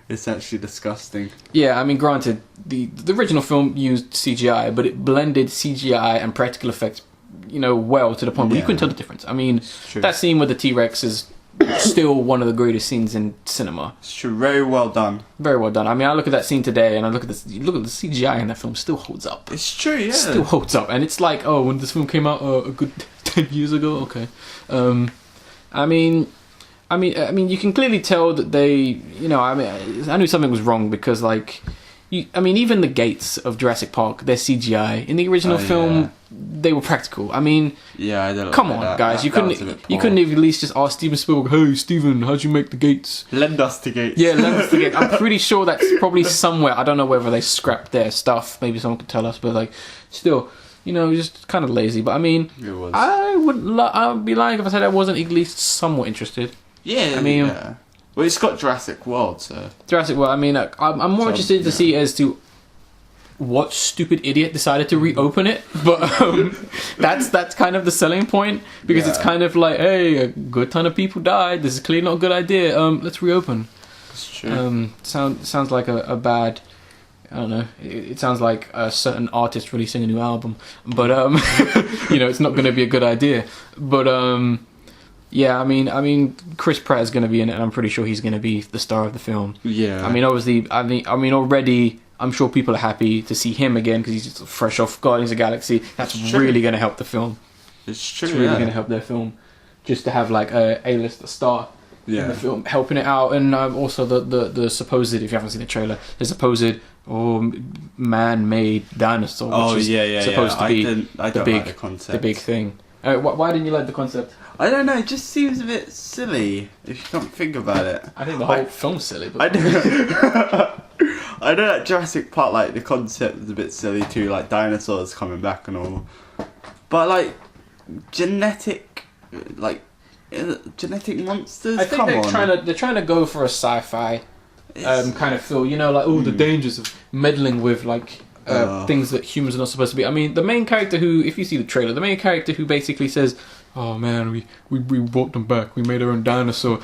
S2: It's actually disgusting.
S1: Yeah, granted, the original film used CGI, but it blended CGI and practical effects, well, to the point where you couldn't tell the difference. That scene with the T-Rex is still one of the greatest scenes in cinema.
S2: It's true. Very well done.
S1: Very well done. I look at that scene today, and I look at the CGI in that film. Still holds up.
S2: It's true. Yeah.
S1: Still holds up, and it's like, oh, when this film came out a good 10 years ago. Okay. You can clearly tell that they, I knew something was wrong because, like, even the gates of Jurassic Park, they're CGI. In the original film, they were practical.
S2: I don't
S1: come on, guys. You couldn't at least just ask Steven Spielberg, hey, Steven, how'd you make the gates?
S2: Lend us the gates.
S1: Yeah, lend us the gates. I'm pretty sure that's probably somewhere. I don't know whether they scrapped their stuff. Maybe someone could tell us, but, like, still, just kind of lazy. But,
S2: it was.
S1: I would be lying if I said I wasn't at least somewhat interested.
S2: Yeah, well, it's got Jurassic World, so...
S1: Jurassic World, I'm more interested to see as to what stupid idiot decided to reopen it, but that's kind of the selling point, because it's kind of like, hey, a good ton of people died, this is clearly not a good idea, let's reopen.
S2: That's true.
S1: Sounds like a bad... I don't know. It sounds like a certain artist releasing a new album, but it's not going to be a good idea. But yeah, Chris Pratt is going to be in it, and I'm pretty sure he's going to be the star of the film.
S2: Yeah.
S1: Obviously, already, I'm sure people are happy to see him again because he's just fresh off Guardians of the Galaxy. That's really going to help the film.
S2: It's true.
S1: It's really going to help their film, just to have like a A-list star in the film helping it out, and also the supposed, if you haven't seen the trailer, the supposed man-made dinosaur. Which is supposed to be the big thing. Why didn't you like the concept?
S2: I don't know, it just seems a bit silly if you can't think about it.
S1: I think the whole film's silly. But
S2: I know that Jurassic Park, like, the concept is a bit silly too, like dinosaurs coming back and all. But, like, genetic monsters?
S1: I think they're trying to go for a sci-fi kind of feel, the dangers of meddling with, like, things that humans are not supposed to be. The main character who, if you see the trailer, the main character who basically says, oh man, we brought them back, we made our own dinosaur.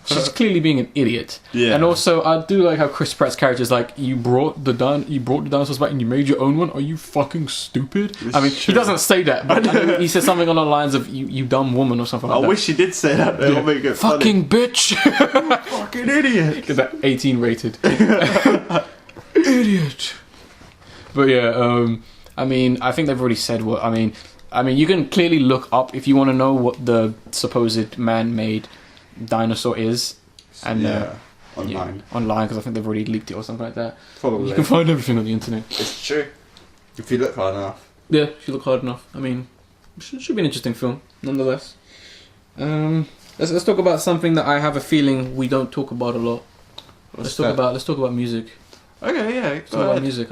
S1: She's clearly being an idiot. Yeah. And also, I do like how Chris Pratt's character is like, you brought the dinosaurs back and you made your own one? Are you fucking stupid? He doesn't say that, but he says something on the lines of, you dumb woman or something like that.
S2: I wish he did say that, it'll make it funny.
S1: Fucking bitch!
S2: Fucking idiot!
S1: Because that 18 rated. Idiot! But yeah, I think they've already said what, you can clearly look up if you want to know what the supposed man-made dinosaur is, and
S2: online,
S1: because I think they've already leaked it or something like that.
S2: Probably.
S1: You can find everything on the internet.
S2: It's true. If you look hard enough.
S1: Yeah, if you look hard enough. It should be an interesting film, nonetheless. Let's talk about something that I have a feeling we don't talk about a lot. Let's talk about music.
S2: Okay, yeah.
S1: Let's talk about music.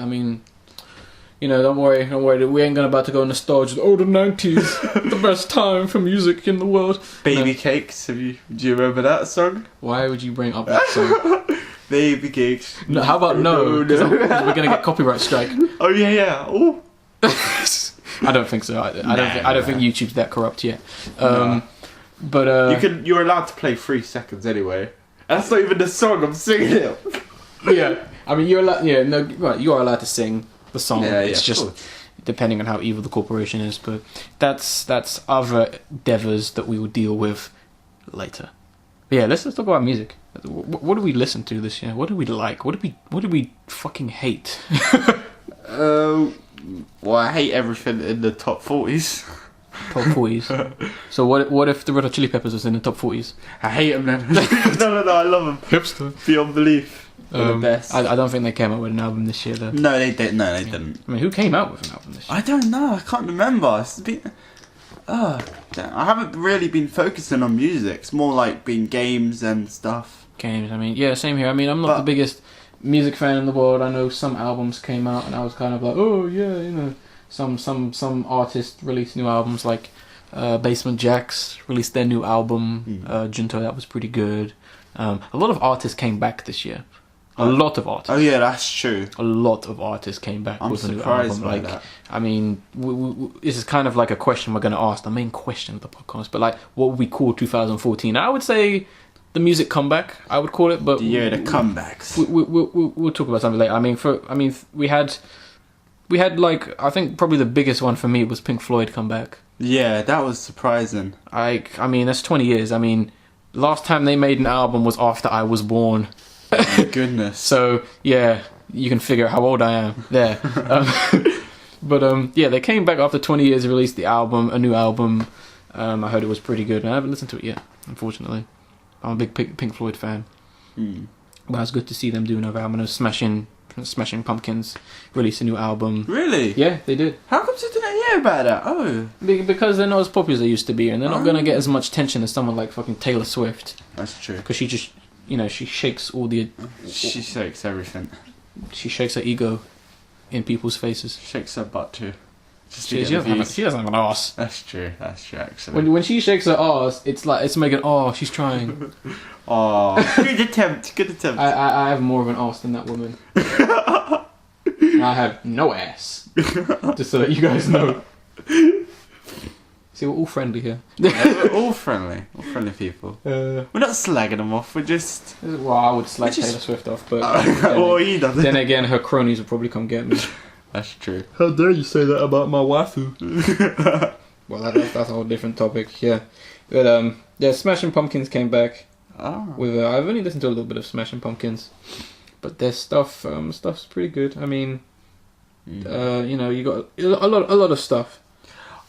S1: Don't worry. We ain't about to go nostalgia. Oh, the 90s, the best time for music in the world.
S2: Baby Cakes. Do you remember that song?
S1: Why would you bring up that song?
S2: Baby Cakes.
S1: No, how about no? Because we're gonna get copyright strike.
S2: Oh yeah. Oh.
S1: I don't think so. I don't think YouTube's that corrupt yet.
S2: No.
S1: But
S2: you're allowed to play 3 seconds anyway. That's not even the song I'm singing it.
S1: yeah, I mean you're allowed. Yeah, no, right, you are allowed to sing the song. It's just depending on how evil the corporation is. But that's other endeavors that we will deal with later. But yeah, let's talk about music. What do we listen to this year? What do we like? What do we fucking hate?
S2: Well, I hate everything in the top 40s.
S1: Top 40s. So what if the Red Hot Chili Peppers was in the top 40s?
S2: I hate them then. no, I love them.
S1: Hipster.
S2: Beyond belief. They're the best.
S1: I don't think they came out with an album this year though.
S2: No, they didn't. No, they didn't.
S1: I mean, who came out with an album this year?
S2: I don't know. I can't remember. It's been... I haven't really been focusing on music. It's more like been games and stuff.
S1: Games. I mean, yeah, same here. I mean, I'm not the biggest music fan in the world. I know some albums came out, and I was kind of like, oh yeah, you know, some artists released new albums, like Basement Jaxx released their new album, Junto. That was pretty good. A lot of artists came back this year. A lot of artists.
S2: Oh yeah, that's true.
S1: A lot of artists came back with a new album.
S2: I'm surprised by that.
S1: I mean, this is kind of like a question we're going to ask, the main question of the podcast. But like, what would we call 2014? I would say the music comeback. I would call it, but
S2: the year of the comebacks.
S1: We'll talk about something later. I mean, we had like, I think probably the biggest one for me was Pink Floyd comeback.
S2: Yeah, that was surprising.
S1: I mean, that's 20 years. I mean, last time they made an album was after I was born.
S2: Oh my goodness.
S1: So yeah, you can figure out how old I am there. But yeah, they came back after 20 years, released a new album. I heard it was pretty good. I haven't listened to it yet, unfortunately. I'm a big Pink Floyd fan. But it's good to see them do another album. I know Smashing Pumpkins released a new album.
S2: Really?
S1: Yeah, they did.
S2: How come you didn't hear about that? Oh.
S1: Because they're not as popular as they used to be, and they're not going to get as much attention as someone like fucking Taylor Swift.
S2: That's true.
S1: Because she just, you know, she shakes all the...
S2: She shakes everything.
S1: She shakes her ego in people's faces.
S2: Shakes her butt too.
S1: She doesn't have an arse.
S2: That's true, actually.
S1: When she shakes her arse, it's like, it's making, oh, she's trying.
S2: Oh, good attempt.
S1: I have more of an arse than that woman. I have no ass. Just so that you guys know. See, we're all friendly here.
S2: Yeah, we're all friendly people. We're not slagging them off, we're just...
S1: Well, I would slag Taylor Swift off, but...
S2: he doesn't.
S1: Then again, her cronies will probably come get me.
S2: That's true.
S1: How dare you say that about my waifu? Well, that's a whole different topic, yeah. But, yeah, Smashing Pumpkins came back. With I've only listened to a little bit of Smashing Pumpkins. But their stuff's pretty good. I mean, you know, you got a lot of stuff.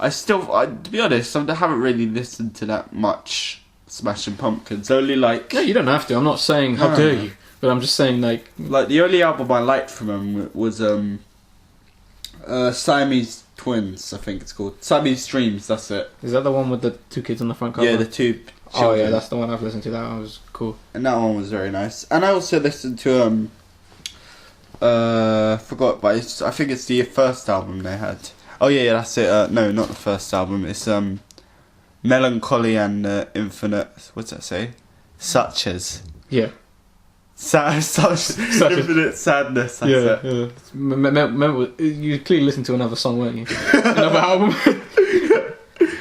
S1: To be honest, I haven't really listened to that much Smashing Pumpkins. Only like... No, you don't have to. I'm not saying how dare you. But I'm just saying like
S2: the only album I liked from them was Siamese Twins, I think it's called. Siamese Dreams, that's it.
S1: Is that the one with the two kids on the front cover?
S2: Yeah, the two children.
S1: Oh yeah, that's the one I've listened to. That one was cool.
S2: And that one was very nice. And I also listened to forgot, but I think it's the first album they had. Oh yeah, that's it. No, not the first album. It's Melancholy and Infinite. What's that say? Such as.
S1: Yeah.
S2: Such infinite sadness. That's it.
S1: Yeah. Remember, you clearly listened to another song, weren't you? Another album.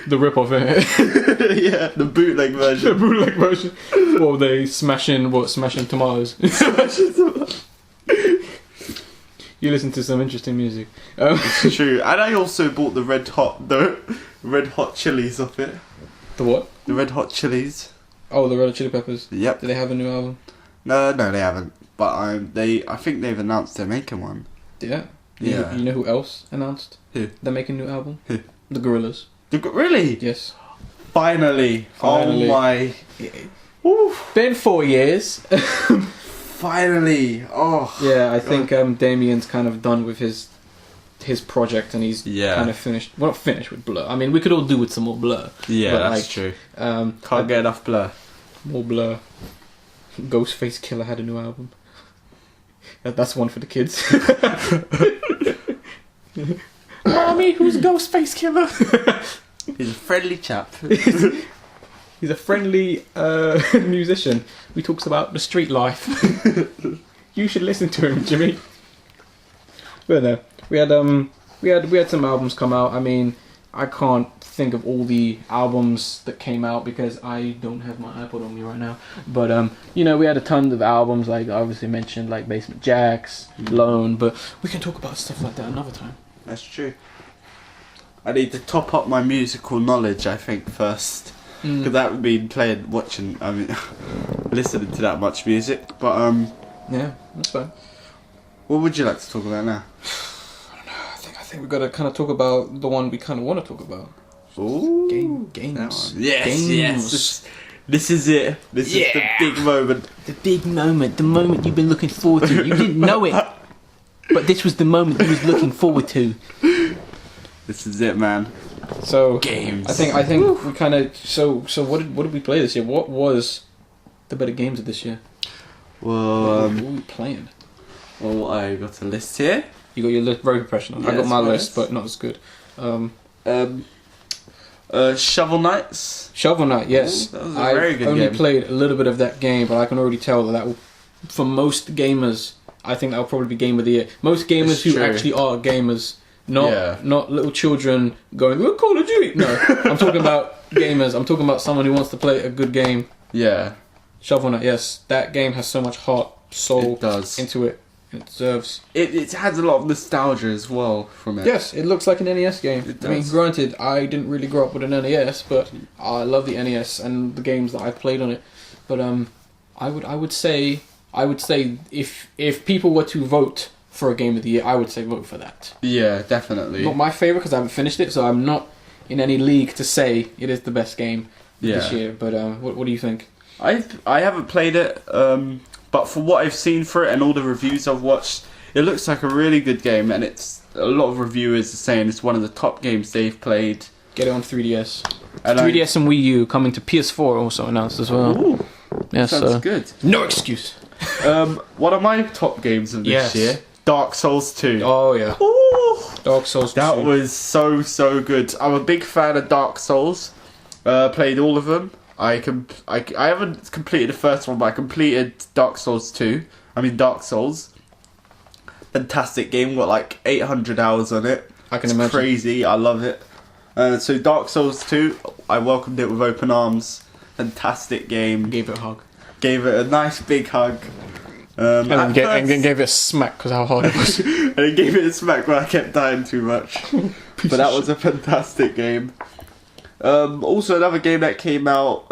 S1: The rip-off, innit?
S2: Yeah, the bootleg version.
S1: The bootleg version. What were they smashing tomatoes? Smashing tomatoes. You listen to some interesting music.
S2: It's true, and I also bought the Red Hot Chilies off it.
S1: The what?
S2: The Red Hot Chilies.
S1: Oh, the Red Hot Chili Peppers.
S2: Yep.
S1: Do they have a new album?
S2: No, they haven't. But I think they've announced they're making one.
S1: Yeah.
S2: Yeah.
S1: You know who else announced?
S2: Who?
S1: They're making a new album.
S2: Who?
S1: The Gorillaz.
S2: Really?
S1: Yes.
S2: Finally. Oh my.
S1: Oof. Been 4 years.
S2: Finally. Oh.
S1: Yeah, I think Damien's kind of done with his project, and he's kind of finished. Well, not finished with Blur. I mean, we could all do with some more Blur.
S2: Yeah, but that's true. Can't get enough Blur.
S1: More Blur. Ghostface Killer had a new album. That's one for the kids. Mommy, who's Ghostface Killer?
S2: He's a friendly chap.
S1: He's a friendly musician who talks about the street life. You should listen to him, Jimmy. But no, we had we had some albums come out. I mean, I can't think of all the albums that came out because I don't have my iPod on me right now. But you know, we had a ton of albums, like I obviously mentioned, like Basement Jaxx, Lone. But we can talk about stuff like that another time.
S2: That's true. I need to top up my musical knowledge, I think, first. Because that would be watching, I mean, listening to that much music. But,
S1: yeah, that's fine.
S2: What would you like to talk about now?
S1: I don't know. I think we've got to kind of talk about the one we kind of want to talk about.
S2: Ooh.
S1: Games.
S2: Yes,
S1: games.
S2: yes. This is it. This is the big moment.
S1: The big moment. The moment you've been looking forward to. You didn't know it. But this was the moment you was looking forward to.
S2: This is it, man.
S1: So
S2: games.
S1: I think we kind of so what did we play this year? What was the better games of this year?
S2: Well,
S1: what were we playing?
S2: Well, I got a list here.
S1: You got your list, very professional.
S2: Yes,
S1: I got my list,
S2: yes.
S1: but not as good.
S2: Shovel Knights.
S1: Shovel Knight, yes.
S2: Ooh, that was a very good game.
S1: I've only played a little bit of that game, but I can already tell that will, for most gamers, I think that will probably be game of the year. Most gamers who actually are gamers. Not little children going, "We're Call of Duty." No, I'm talking about gamers. I'm talking about someone who wants to play a good game.
S2: Yeah.
S1: Shovel Knight, yes. That game has so much heart, soul into it. It deserves.
S2: It has a lot of nostalgia as well from it.
S1: Yes, it looks like an NES game.
S2: It
S1: I mean,
S2: does.
S1: granted, I didn't really grow up with an NES, but I love the NES and the games that I played on it. But I would say if people were to vote for a game of the year, I would say vote for that.
S2: Yeah, definitely.
S1: Not my favourite because I haven't finished it, so I'm not in any league to say it is the best game this year. But what do you think?
S2: I haven't played it, but for what I've seen for it and all the reviews I've watched, it looks like a really good game, and it's a lot of reviewers are saying it's one of the top games they've played.
S1: Get it on 3DS.
S2: And
S1: 3DS and Wii U coming to PS4 also announced as well.
S2: Ooh,
S1: yeah,
S2: sounds good.
S1: No excuse.
S2: One of my top games of this year, Dark Souls 2.
S1: Oh yeah.
S2: Ooh,
S1: Dark Souls 2.
S2: that was so good. I'm a big fan of Dark Souls. Played all of them. I haven't completed the first one, but I completed Dark Souls 2. I mean Dark Souls. Fantastic game. Got like 800 hours on it.
S1: I can imagine.
S2: Crazy. I love it. So Dark Souls 2, I welcomed it with open arms. Fantastic game.
S1: Gave it a hug.
S2: Gave it a nice big hug.
S1: And gave it a smack because how hard it was.
S2: And it gave it a smack when I kept dying too much. But that was a fantastic game. Also another game that came out,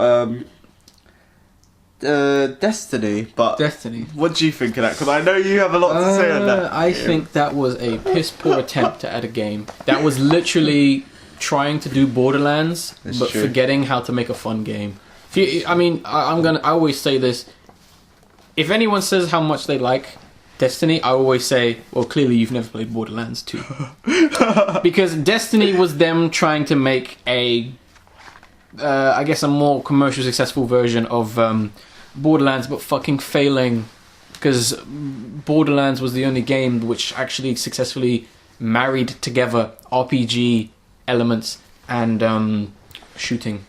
S2: Destiny. But
S1: Destiny.
S2: What do you think of that? Because I know you have a lot to say on that.
S1: I think that was a piss poor attempt to add a game. That was literally trying to do Borderlands, but forgetting how to make a fun game. I always say this. If anyone says how much they like Destiny, I always say, well, clearly you've never played Borderlands 2. Because Destiny was them trying to make a more commercial successful version of Borderlands, but fucking failing. Because Borderlands was the only game which actually successfully married together RPG elements and shooting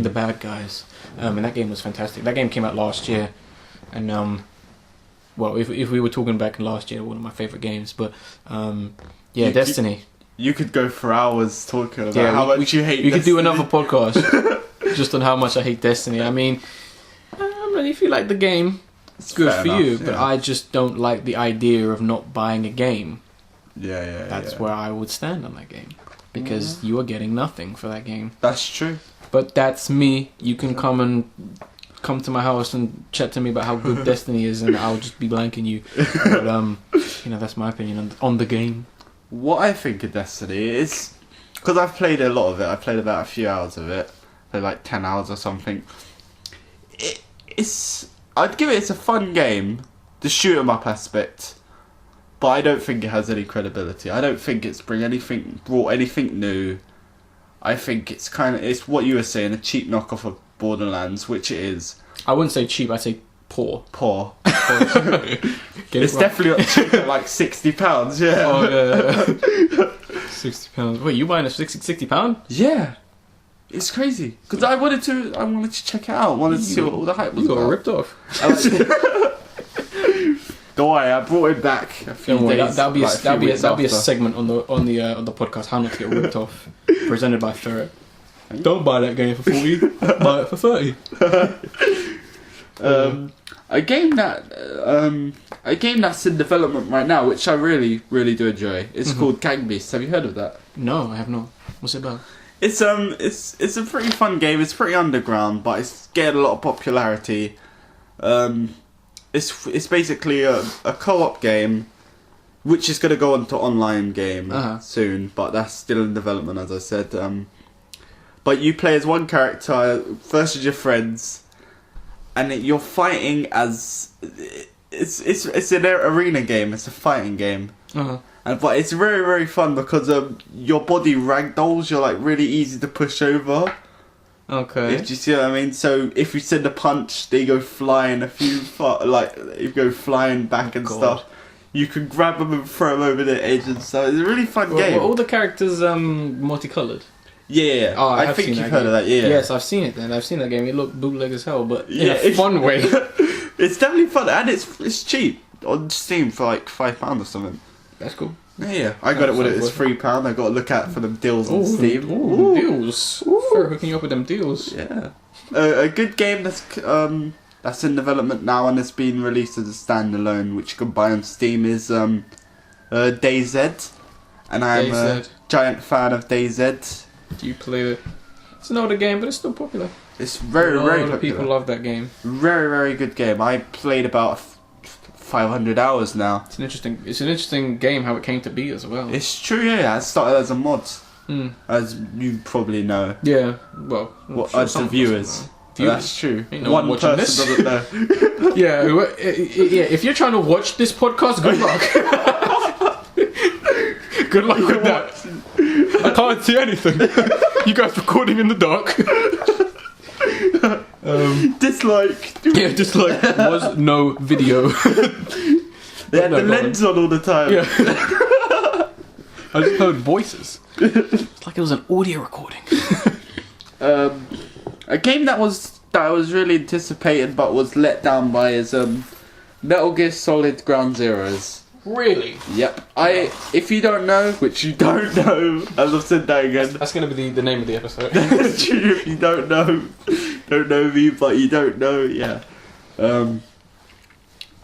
S1: the bad guys. And that game was fantastic. That game came out last year. And well, if we were talking back in last year, one of my favourite games, but Destiny.
S2: You could go for hours talking about how much you hate Destiny.
S1: You could do another podcast just on how much I hate Destiny. I mean, if you like the game, it's good for you, but I just don't like the idea of not buying a game. That's where I would stand on that game. Because you are getting nothing for that game.
S2: That's true.
S1: But that's me. You can come to my house and chat to me about how good Destiny is, and I'll just be blanking you. But that's my opinion on the game.
S2: What I think of Destiny is, because I've played a lot of it. I played about a few hours of it, like 10 hours or something. I'd give it's a fun game, the shoot 'em up aspect, but I don't think it has any credibility. I don't think it's brought anything new. I think it's it's what you were saying, a cheap knockoff of Borderlands, which it is.
S1: I wouldn't say cheap, I'd say poor.
S2: It's definitely not cheap at like £60, yeah.
S1: Oh, yeah. £60. Wait, you buying a £60?
S2: Yeah. It's crazy. Because I wanted to check it out. Wanted to see what all the hype was
S1: You got
S2: about.
S1: ripped off.
S2: Don't worry, I brought it back a few
S1: Don't worry,
S2: days.
S1: that'll be
S2: like,
S1: that'll be a
S2: after.
S1: segment on the podcast. How not to get ripped off, presented by Ferret. Don't buy that game for 40. Buy it for 30.
S2: A game that's in development right now, which I really do enjoy. It's called Gang Beasts. Have you heard of that?
S1: No, I have not. What's it about?
S2: It's a pretty fun game. It's pretty underground, but it's getting a lot of popularity. It's basically a co-op game, which is going to go on to online game soon, but that's still in development, as I said. But you play as one character versus your friends, and you're fighting as it's an arena game. It's a fighting game, but it's very fun because your body ragdolls. You're like really easy to push over.
S1: Okay.
S2: If you see what I mean. So if you send a punch, they go flying. You go flying back and stuff. You can grab them and throw them over the edge and stuff. It's a really fun game.
S1: Were all the characters multicolored?
S2: Yeah.
S1: Oh,
S2: I think you've heard of that. Yeah.
S1: Yes, I've seen it. Then I've seen that game. It looked bootleg as hell, but in a fun way.
S2: It's definitely fun, and it's cheap on Steam for like £5 or something.
S1: That's cool.
S2: Yeah. I got it when it was £3. I got to look out for them deals on Steam.
S1: Deals. For hooking you up with them deals.
S2: Yeah. A good game that's in development now and it's been released as a standalone, which you can buy on Steam, is DayZ, and I'm a giant fan of DayZ.
S1: Do you play it? It's an older game, but it's still popular.
S2: It's very popular.
S1: People love that game.
S2: Very good game. I played about 500 hours now.
S1: It's an interesting game how it came to be as well.
S2: It's true, yeah. It started as a mod, as you probably know.
S1: Yeah, well,
S2: As the viewers. That's true.
S1: Ain't no
S2: one
S1: watching
S2: person
S1: this.
S2: doesn't know.
S1: yeah. If you're trying to watch this podcast, good luck. Good luck with that. I can't see anything. You guys recording in the dark.
S2: Dislike.
S1: Yeah, dislike. Was no video.
S2: They had the lens on all the time.
S1: Yeah. I just heard voices. It's like it was an audio recording.
S2: A game that I was really anticipated but was let down by is Metal Gear Solid Ground Zeroes.
S1: Really?
S2: Yep. If you don't know, which you don't know, as I've said that again.
S1: That's going to be the name of the episode.
S2: That's true. If you don't know me, but you don't know, yeah.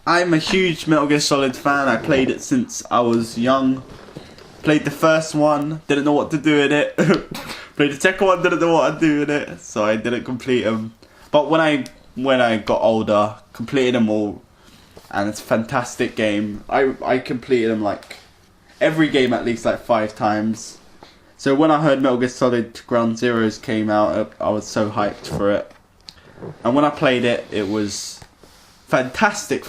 S2: I'm a huge Metal Gear Solid fan. I played it since I was young. Played the first one, didn't know what to do in it. Played the second one, didn't know what to do in it, so I didn't complete them. But when I got older, completed them all, and it's a fantastic game. I completed them like every game at least like 5 times. So when I heard Metal Gear Solid Ground Zeroes came out, I was so hyped for it. And when I played it, it was fantastic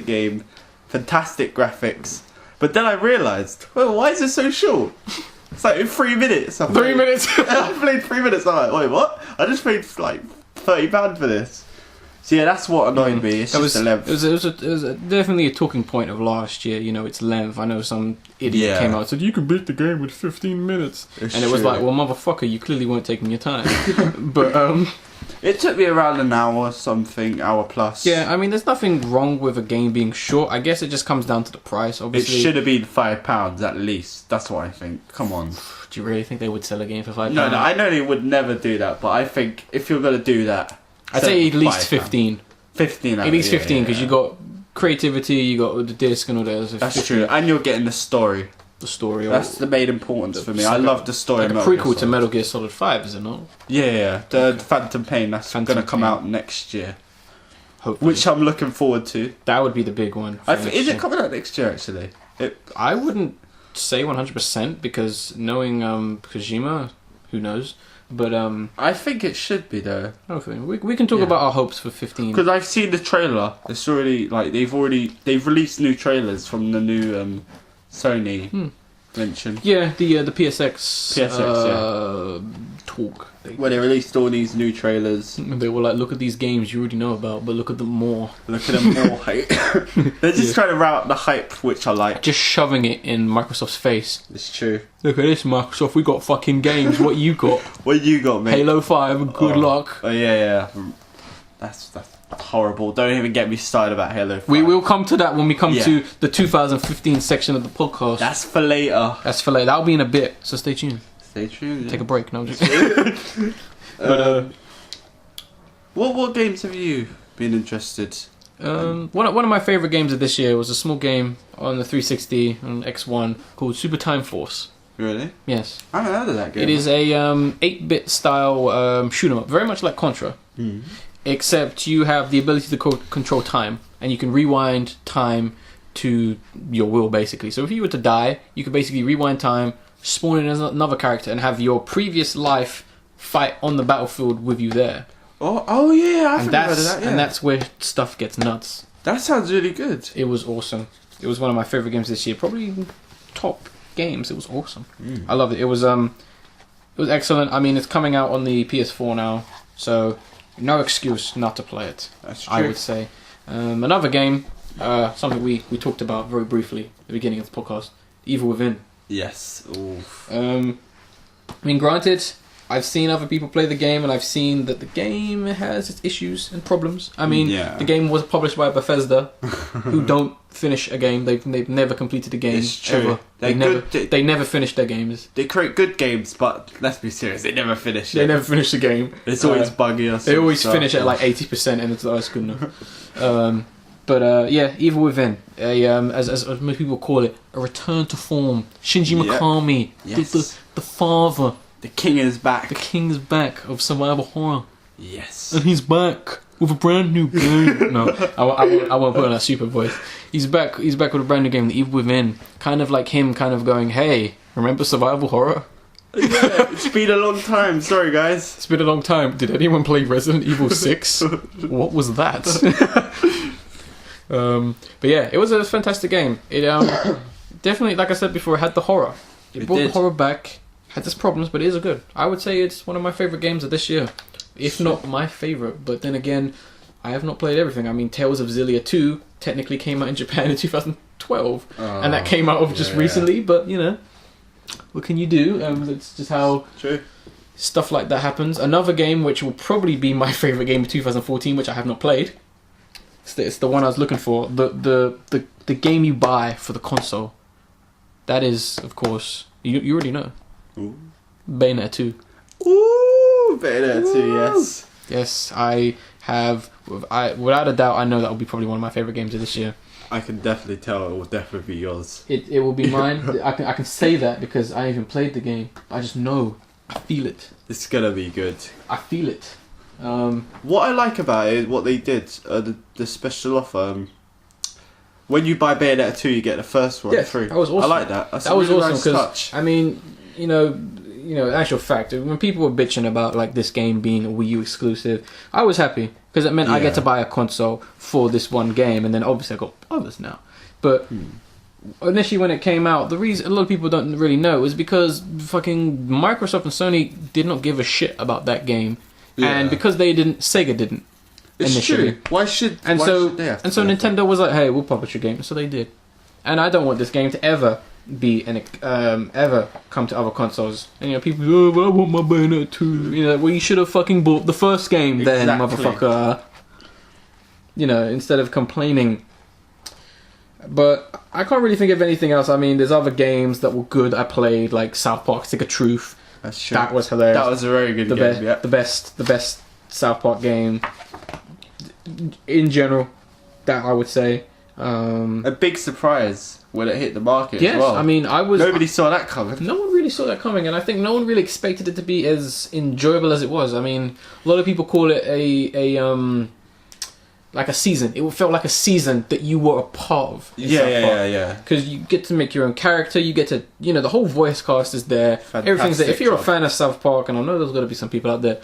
S2: game, fantastic graphics. But then I realised, well, why is it so short? It's like in 3 minutes.
S1: 3 minutes?
S2: I played 3 minutes. I'm like, wait, what? I just paid like £30 for this. So yeah, that's what annoyed me. It's just the length.
S1: It was definitely a talking point of last year. You know, it's length. I know some idiot came out and said you can beat the game with 15 minutes, and it was like, well, motherfucker, you clearly weren't taking your time. But
S2: it took me around an hour or something, hour plus.
S1: Yeah, I mean, there's nothing wrong with a game being short. I guess it just comes down to the price. Obviously,
S2: it should have been £5 at least. That's what I think. Come on.
S1: Do you really think they would sell a game for £5?
S2: No, I know they would never do that, but I think if you're gonna do that,
S1: I'd say at least 15.
S2: 15.
S1: At least 15, because you got creativity, you got the disc and all that.
S2: That's true, and you're getting the story.
S1: The story.
S2: That's the main importance for me. I love the story.
S1: Like a prequel to Metal Gear Solid 5, is it not?
S2: Yeah. The Phantom Pain. That's going to come out next year.
S1: Hopefully.
S2: Which I'm looking forward to.
S1: That would be the big one.
S2: Is it coming out next year, actually?
S1: I wouldn't say 100% because knowing Kojima, who knows? But
S2: I think it should be though.
S1: Hopefully, we can talk about our hopes for 15.
S2: Because I've seen the trailer. It's already like they've released new trailers from the new Sony mention.
S1: Yeah, the PSX talk.
S2: Where they released all these new trailers.
S1: And they were like, look at these games you already know about, but look at them more.
S2: Look at them more hype. They're just trying to route the hype, which I like.
S1: Just shoving it in Microsoft's face.
S2: It's true.
S1: Look at this, Microsoft. We got fucking games. What you got?
S2: What you got, mate?
S1: Halo 5. Good luck.
S2: Oh yeah. That's horrible. Don't even get me started about Halo 5.
S1: We will come to that when we come
S2: Yeah.
S1: to the 2015 section of the podcast.
S2: That's for later.
S1: That's for later. That'll be in a bit, so stay tuned.
S2: Stay tuned. Yeah.
S1: Take a break. No, just
S2: What games have you been interested?
S1: one of my favorite games of this year was a small game on the 360 on X1 called Super Time Force.
S2: Really?
S1: Yes,
S2: I haven't heard of that game.
S1: it is a 8-bit style shoot 'em up, very much like Contra, except you have the ability to control time, and you can rewind time to your will, basically. So if you were to die, you could basically rewind time, spawn in as another character, and have your previous life fight on the battlefield with you there.
S2: Oh yeah, I've heard of that. Yeah.
S1: And that's where stuff gets nuts.
S2: That sounds really good.
S1: It was awesome. It was one of my favorite games this year. Probably top games. It was awesome. I loved it. It was excellent. I mean, it's coming out on the PS4 now, so no excuse not to play it.
S2: That's true.
S1: I would say. Another game, something we talked about very briefly at the beginning of the podcast, Evil Within.
S2: Yes. Oof.
S1: I mean, granted, I've seen other people play the game, and I've seen that the game has its issues and problems. I mean, the game was published by Bethesda, who don't finish a game. They've never completed a game.
S2: It's true.
S1: Ever. They never finish their games.
S2: They create good games, but let's be serious, they never finish it.
S1: They never finish the game.
S2: It's always buggy or something.
S1: They always finish at like 80%, and it's that's good enough. But yeah, Evil Within, as most people call it, a return to form. Shinji Mikami, the father.
S2: The king is back.
S1: The king is back of survival horror.
S2: Yes.
S1: And he's back with a brand new game. No, I won't put on that super voice. He's back with a brand new game, The Evil Within. Kind of like him kind of going, hey, remember survival horror?
S2: Yeah, it's been a long time. Sorry, guys.
S1: It's been a long time. Did anyone play Resident Evil 6? What was that? But yeah, it was a fantastic game. It definitely, like I said before, it had the horror. It brought the horror back. Had its problems, but it is a good. I would say it's one of my favorite games of this year, if not my favorite. But then again, I have not played everything. I mean, Tales of Xillia 2 technically came out in Japan in 2012, and that came out just recently. But you know, what can you do? That's just how stuff like that happens. Another game which will probably be my favorite game of 2014, which I have not played. It's the one I was looking for. The game you buy for the console. That is, of course, you already know.
S2: Ooh.
S1: Bayonetta 2.
S2: Ooh, Bayonetta 2, yes.
S1: Yes, I have. Without a doubt, I know that will be probably one of my favorite games of this year.
S2: I can definitely tell it will definitely be yours.
S1: It will be mine. I can say that because I haven't played the game. I just know. I feel it.
S2: It's gonna be good.
S1: I feel it.
S2: What I like about it, what they did, the special offer. When you buy Bayonetta 2, you get the first one free.
S1: That was awesome.
S2: I like that. That's
S1: that was
S2: really
S1: awesome
S2: nice
S1: because
S2: touch.
S1: I mean, you know, in actual fact, when people were bitching about like this game being a Wii U exclusive, I was happy because it meant I get to buy a console for this one game, and then obviously I got others now. But initially, when it came out, the reason a lot of people don't really know is because fucking Microsoft and Sony did not give a shit about that game, and because they didn't, Sega didn't.
S2: It's
S1: initially.
S2: true. Why should they have to
S1: so
S2: do that?
S1: Nintendo was like, hey, we'll publish your game, so they did. And I don't want this game to ever be ever come to other consoles. And you know, people, oh, but I want my Bayonetta 2. You know, well, you should have fucking bought the first game then, motherfucker. You know, instead of complaining. But I can't really think of anything else. I mean, there's other games that were good I played, like South Park Stick of Truth.
S2: That's true.
S1: That was hilarious.
S2: That was a very good game.
S1: The best South Park game in general, that I would say.
S2: A big surprise when it hit the market as well.
S1: I mean,
S2: nobody saw that coming.
S1: No one really saw that coming, and I think no one really expected it to be as enjoyable as it was. I mean, a lot of people call it a like a season. It felt like a season that you were a part of.
S2: Yeah.
S1: Because you get to make your own character. You get to, you know, the whole voice cast is there. Everything's there. If you're a fan of South Park, and I know there's got to be some people out there,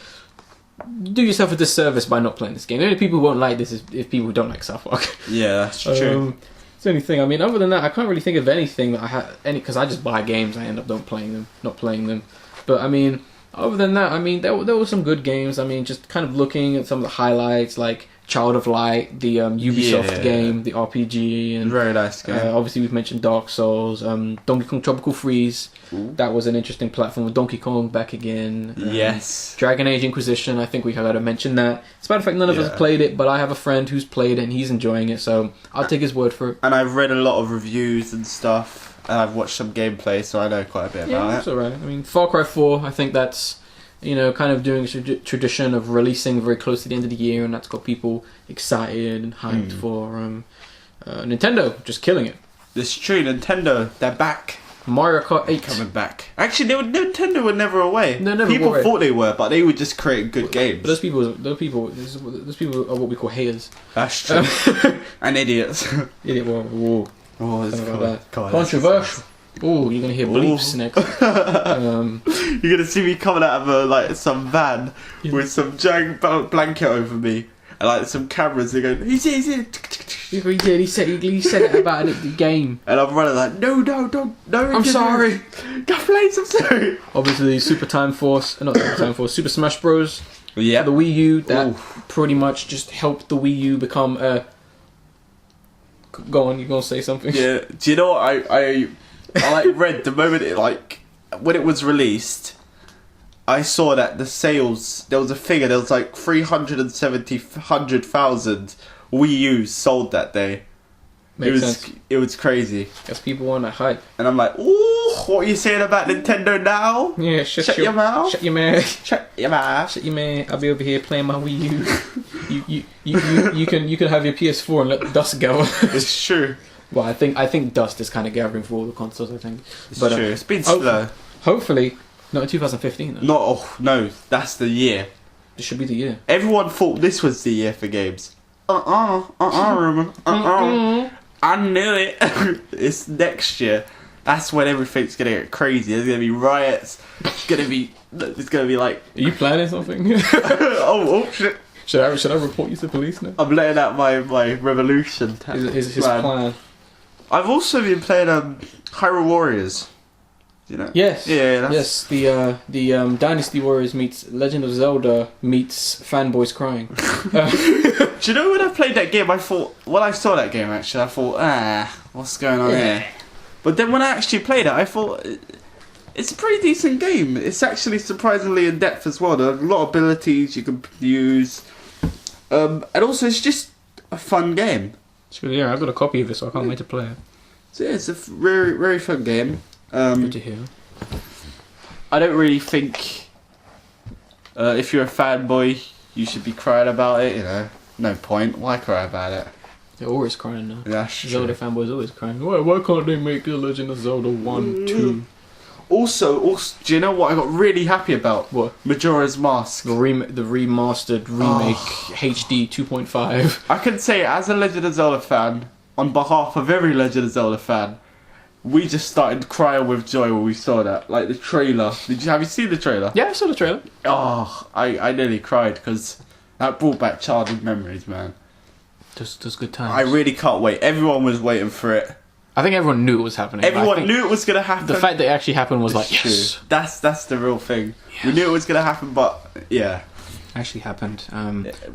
S1: do yourself a disservice by not playing this game. The only people who won't like this is if people who don't like South Park.
S2: Yeah, that's true.
S1: It's the only thing. I mean, other than that, I can't really think of anything that I had because I just buy games. I end up not playing them. But I mean, other than that, I mean, there were some good games. I mean, just kind of looking at some of the highlights, like Child of Light, the Ubisoft
S2: Yeah.
S1: game, the RPG, and
S2: Very nice game.
S1: obviously we've mentioned Dark Souls, Donkey Kong Tropical Freeze.
S2: Ooh.
S1: That was an interesting platform with Donkey Kong back again.
S2: Yes.
S1: Dragon Age Inquisition, I think we got to mention that. As a matter of fact, none of us have played it, but I have a friend who's played it and he's enjoying it, so I'll take his word for it.
S2: And I've read a lot of reviews and stuff, and I've watched some gameplay, so I know quite a bit
S1: Yeah,
S2: about
S1: that's
S2: it.
S1: alright. I mean, Far Cry 4, I think that's, kind of doing a tradition of releasing very close to the end of the year, and that's got people excited and hyped for Nintendo, just killing it.
S2: It's true, Nintendo, they're back.
S1: Mario Kart 8.
S2: Coming back. Actually, Nintendo were never away.
S1: They're never
S2: People
S1: away.
S2: thought they were, but they were just creating good games.
S1: But those people are what we call haters.
S2: That's true. And idiots.
S1: Idiot, whoa.
S2: Oh, it's
S1: Something like that.
S2: God,
S1: Controversial. Oh, you're gonna hear bleeps next.
S2: You're gonna see me coming out of some van with some giant blanket over me, and like some cameras. They go, he's here.
S1: He said it about the game.
S2: And I'm running like, no.
S1: I'm sorry.
S2: Please, I'm sorry.
S1: Obviously, Super Smash Bros.
S2: Yeah.
S1: The Wii U, that pretty much just helped the Wii U become a... Go on, you're gonna say something?
S2: Yeah. Do you know what I read the moment when it was released, I saw that the sales, there was a figure, there was like 370,000 Wii U's sold that day.
S1: Makes sense.
S2: It was crazy.
S1: Because people want that hype.
S2: And I'm like, ooh, what are you saying about Nintendo now?
S1: Yeah,
S2: Shut your mouth.
S1: Shut your mouth.
S2: Shut your mouth.
S1: Shut your mouth. I'll be over here playing my Wii U. you can have your PS4 and let the dust gather.
S2: It's true.
S1: Well, I think dust is kind of gathering for all the consoles. I think.
S2: It's true. It's been slow.
S1: Hopefully, not in 2015. Though.
S2: No, that's the year.
S1: This should be the year.
S2: Everyone thought this was the year for games. Ruben. I knew it. It's next year. That's when everything's gonna get crazy. There's gonna be riots. It's gonna be like.
S1: Are you planning something?
S2: oh shit!
S1: Should I report you to police now?
S2: I'm letting out my revolution.
S1: His plan.
S2: I've also been playing Hyrule Warriors. You know?
S1: Yes.
S2: Yeah.
S1: Yes. The Dynasty Warriors meets Legend of Zelda meets fanboys crying.
S2: Do you know when I played that game? I thought when I saw that game actually, I thought, what's going on here? But then when I actually played it, I thought it's a pretty decent game. It's actually surprisingly in depth as well. There are a lot of abilities you can use, and also it's just a fun game.
S1: Yeah, I've got a copy of it, so I can't wait to play it.
S2: So yeah, it's a very very fun game.
S1: Good to hear.
S2: I don't really think if you're a fanboy, you should be crying about it. You know, no point. Why cry about it?
S1: They're always crying now.
S2: That's true.
S1: Zelda fanboys always crying. Why can't they make The Legend of Zelda 1, 2?
S2: Also, do you know what I got really happy about?
S1: What?
S2: Majora's Mask.
S1: The remastered remake HD 2.5.
S2: I can say, as a Legend of Zelda fan, on behalf of every Legend of Zelda fan, we just started crying with joy when we saw that. Like the trailer. Have you seen the trailer?
S1: Yeah, I saw the trailer.
S2: Oh, I nearly cried because that brought back childhood memories, man.
S1: Just good times.
S2: I really can't wait. Everyone was waiting for it.
S1: I think everyone knew it was happening.
S2: Everyone knew it was going to happen.
S1: The fact that it actually happened was
S2: It's
S1: like, yes.
S2: true. That's the real thing.
S1: Yes.
S2: We knew it was going to happen, but yeah.
S1: Actually happened.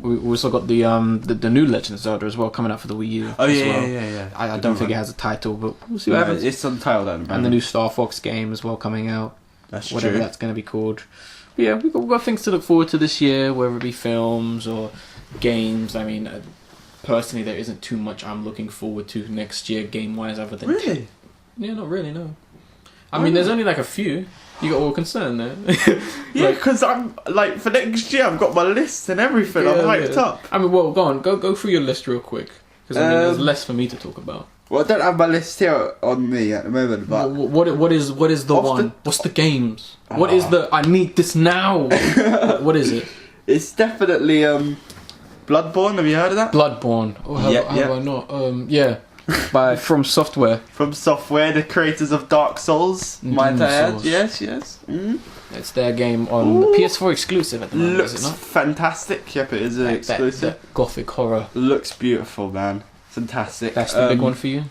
S1: We also got the new Legend of Zelda as well coming out for the Wii U.
S2: Oh
S1: as
S2: yeah,
S1: well.
S2: yeah.
S1: I don't think it has a title, but we'll see what happens.
S2: It's untitled at the moment.
S1: And the new Star Fox game as well coming out.
S2: That's
S1: whatever
S2: true.
S1: that's going to be called. But yeah, we've got things to look forward to this year, whether it be films or games. I mean, personally, there isn't too much I'm looking forward to next year game-wise other than...
S2: Really?
S1: Yeah, not really, no. I mean, there's only like a few. You got all concerned there.
S2: Yeah, because I'm like for next year I've got my list and everything. I'm hyped up.
S1: I mean, well, go on, go through your list real quick because I mean, there's less for me to talk about.
S2: Well, I don't have my list here on me at the moment, but
S1: What is the one? What's the games? What is the? I need this now. What is it?
S2: it's definitely Bloodborne. Have you heard of that?
S1: Bloodborne. Oh, have I not? Yeah. By From Software.
S2: From Software, the creators of Dark Souls. Might I add? Yes. Mm.
S1: It's their game on the PS4 exclusive at the moment.
S2: Looks
S1: is it not?
S2: fantastic. Yep, it is an exclusive.
S1: That gothic horror.
S2: Looks beautiful, man. Fantastic.
S1: That's the big one for you.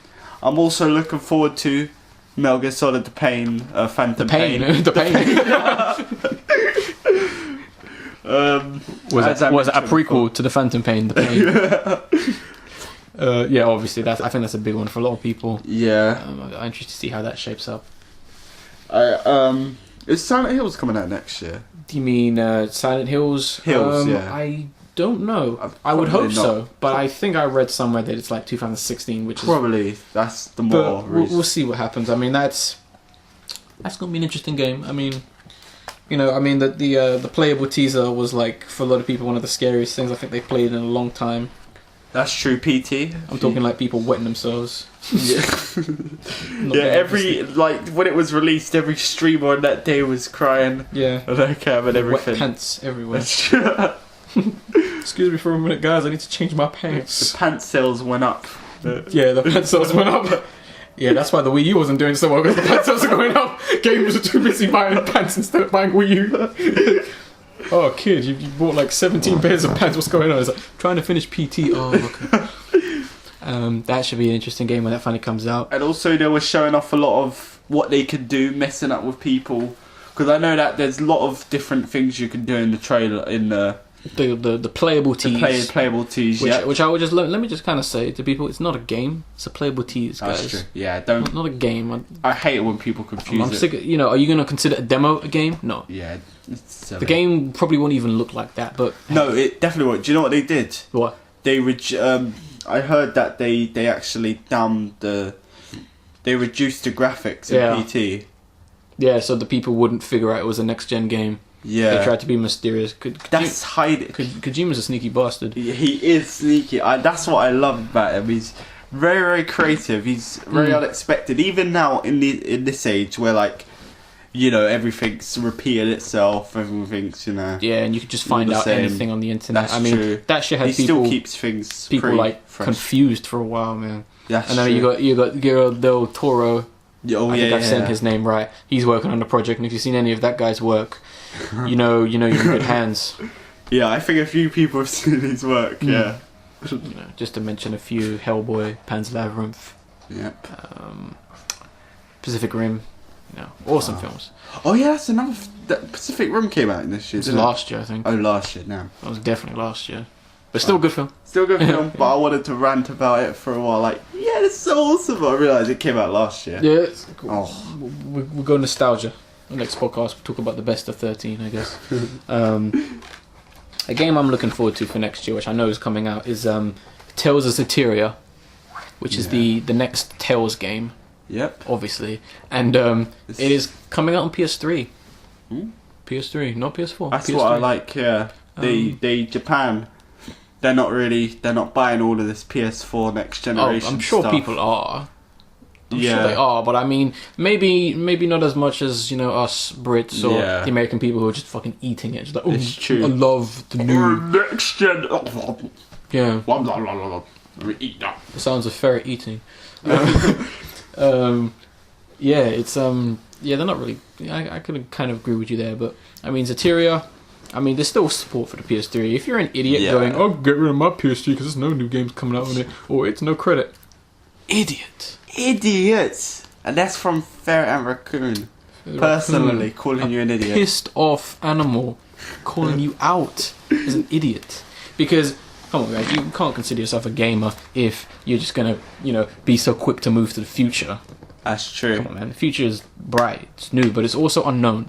S2: I'm also looking forward to Metal Gear Solid: The Pain, Phantom Pain.
S1: The pain. Was it a prequel to the Phantom Pain? The Pain. Yeah, obviously I think that's a big one for a lot of people.
S2: Yeah.
S1: I'm interested to see how that shapes up.
S2: Is Silent Hills coming out next year?
S1: Do you mean Silent Hills?
S2: Yeah.
S1: I don't know. I would hope so, but I think I read somewhere that it's like 2016, which
S2: probably that's the more.
S1: But we'll see what happens. I mean, that's gonna be an interesting game. I mean, the playable teaser was like for a lot of people one of the scariest things I think they've played in a long time.
S2: That's true, PT.
S1: I'm talking like people wetting themselves.
S2: Yeah. Like when it was released, every streamer on that day was crying.
S1: Yeah.
S2: And I and everything.
S1: Wet pants everywhere. Excuse me for a minute, guys. I need to change my pants.
S2: The pants sales went up.
S1: Yeah, the pants sales went up. Yeah, that's why the Wii U wasn't doing so well, because the pants sales are going up. Gamers are too busy buying pants instead of buying Wii U. Oh, kid, you bought like 17 pairs of pants. What's going on? It's like, trying to finish PT. Oh, okay. That should be an interesting game when that finally comes out.
S2: And also they were showing off a lot of what they could do, messing up with people. Because I know that there's a lot of different things you can do in the trailer, in the
S1: playable tease.
S2: The playable tease,
S1: which I would just let me just kind of say to people, it's not a game, it's a playable tease, guys.
S2: That's true. Yeah, don't.
S1: Not a game.
S2: I hate it when people confuse
S1: I'm sick of, are you going to consider a demo a game? No.
S2: Yeah, it's silly.
S1: The game probably won't even look like that, but
S2: no, it definitely won't. Do you know what they did?
S1: What?
S2: They I heard that they actually they reduced the graphics in PT.
S1: Yeah, so the people wouldn't figure out it was a next gen game.
S2: Yeah,
S1: they tried to be mysterious. Kojima's a sneaky bastard.
S2: He is sneaky. That's what I love about him. He's very, very creative. He's very unexpected. Even now in this age where like, everything's repeated itself. Everything's
S1: Yeah, and you could just find out anything on the internet.
S2: That's true.
S1: That shit had
S2: he still keeps things
S1: like confused for a while, man.
S2: That's
S1: and then you got Guillermo del Toro.
S2: Oh,
S1: I think I've said his name right. He's working on the project, and if you've seen any of that guy's work, you know you're in good hands.
S2: Yeah, I think a few people have seen his work. Yeah,
S1: just to mention a few: Hellboy, Pan's Labyrinth,
S2: yep,
S1: Pacific Rim. Awesome films.
S2: Oh yeah, that's another. That Pacific Rim came out in this year.
S1: It was last year, I think.
S2: Oh, last year. No,
S1: it was definitely last year. But still a good film.
S2: Still a good film, but I wanted to rant about it for a while. Like, yeah, it's so awesome. But I realised it came out last year.
S1: Yeah. We'll go nostalgia. The next podcast, we'll talk about the best of 13, I guess. A game I'm looking forward to for next year, which I know is coming out, is Tales of Cetiria, which is the next Tales game.
S2: Yep.
S1: Obviously. And it is coming out on PS3.
S2: Ooh.
S1: PS3, not PS4.
S2: That's
S1: PS3.
S2: what I like, yeah. Japan... They're not buying all of this PS4 next generation.
S1: I'm sure
S2: stuff.
S1: People are. I'm sure they are, but I mean, maybe not as much as us Brits or the American people who are just fucking eating it. Just like,
S2: it's true.
S1: I love the new
S2: next gen.
S1: Yeah.
S2: Eat that.
S1: The sounds of ferret eating. Yeah, it's they're not really. I could kind of agree with you there, but I mean, Zateria. I mean, there's still support for the PS3. If you're an idiot going, "Oh, get rid of my PS3 because there's no new games coming out on it," or it's no credit. Idiots.
S2: And that's from Ferret and Raccoon. Personally, calling you an idiot.
S1: Pissed off animal, calling you out as an idiot. Because, come on guys, you can't consider yourself a gamer if you're just gonna, be so quick to move to the future.
S2: That's true.
S1: Come on, man. The future is bright, it's new, but it's also unknown.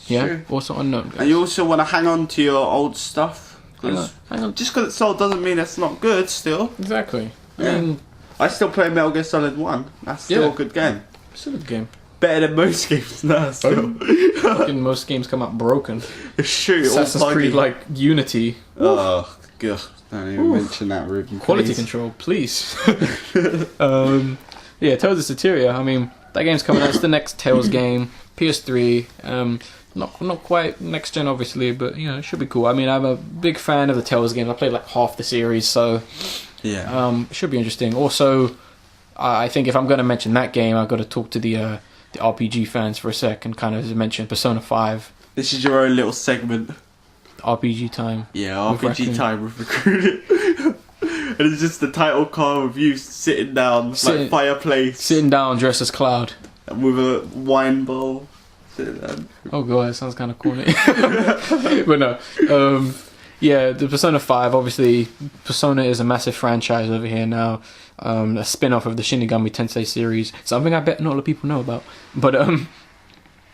S1: Yeah,
S2: true.
S1: Also unknown. Guys.
S2: And you also want to hang on to your old stuff.
S1: Hang on.
S2: Just because it's sold doesn't mean it's not good still.
S1: Exactly.
S2: Yeah.
S1: I mean,
S2: I still play Metal Gear Solid 1. That's still a good game.
S1: Still a good game.
S2: Better than most games now still.
S1: Fucking most games come out broken.
S2: Shoot,
S1: Assassin's Creed like Unity.
S2: Oh, god. Don't even mention that, Ruben.
S1: Quality control, please. Yeah, Tales of Cetiria. I mean, that game's coming out. It's the next Tales game. PS3. Not quite next gen, obviously, but it should be cool. I mean, I'm a big fan of the Tales games. I played like half the series, so it should be interesting. Also, I think if I'm going to mention that game, I've got to talk to the RPG fans for a sec and kind of mention Persona 5.
S2: This is your own little segment.
S1: RPG time.
S2: Yeah, RPG time with Raccoon. And it's just the title card of you sitting down, like fireplace.
S1: Sitting down, dressed as Cloud.
S2: With a wine bowl. Sitting down.
S1: Oh god, that sounds kind of corny. But no. Yeah, the Persona 5, obviously, Persona is a massive franchise over here now. A spin-off of the Shinigami Tensei series. Something I bet not a lot of people know about. But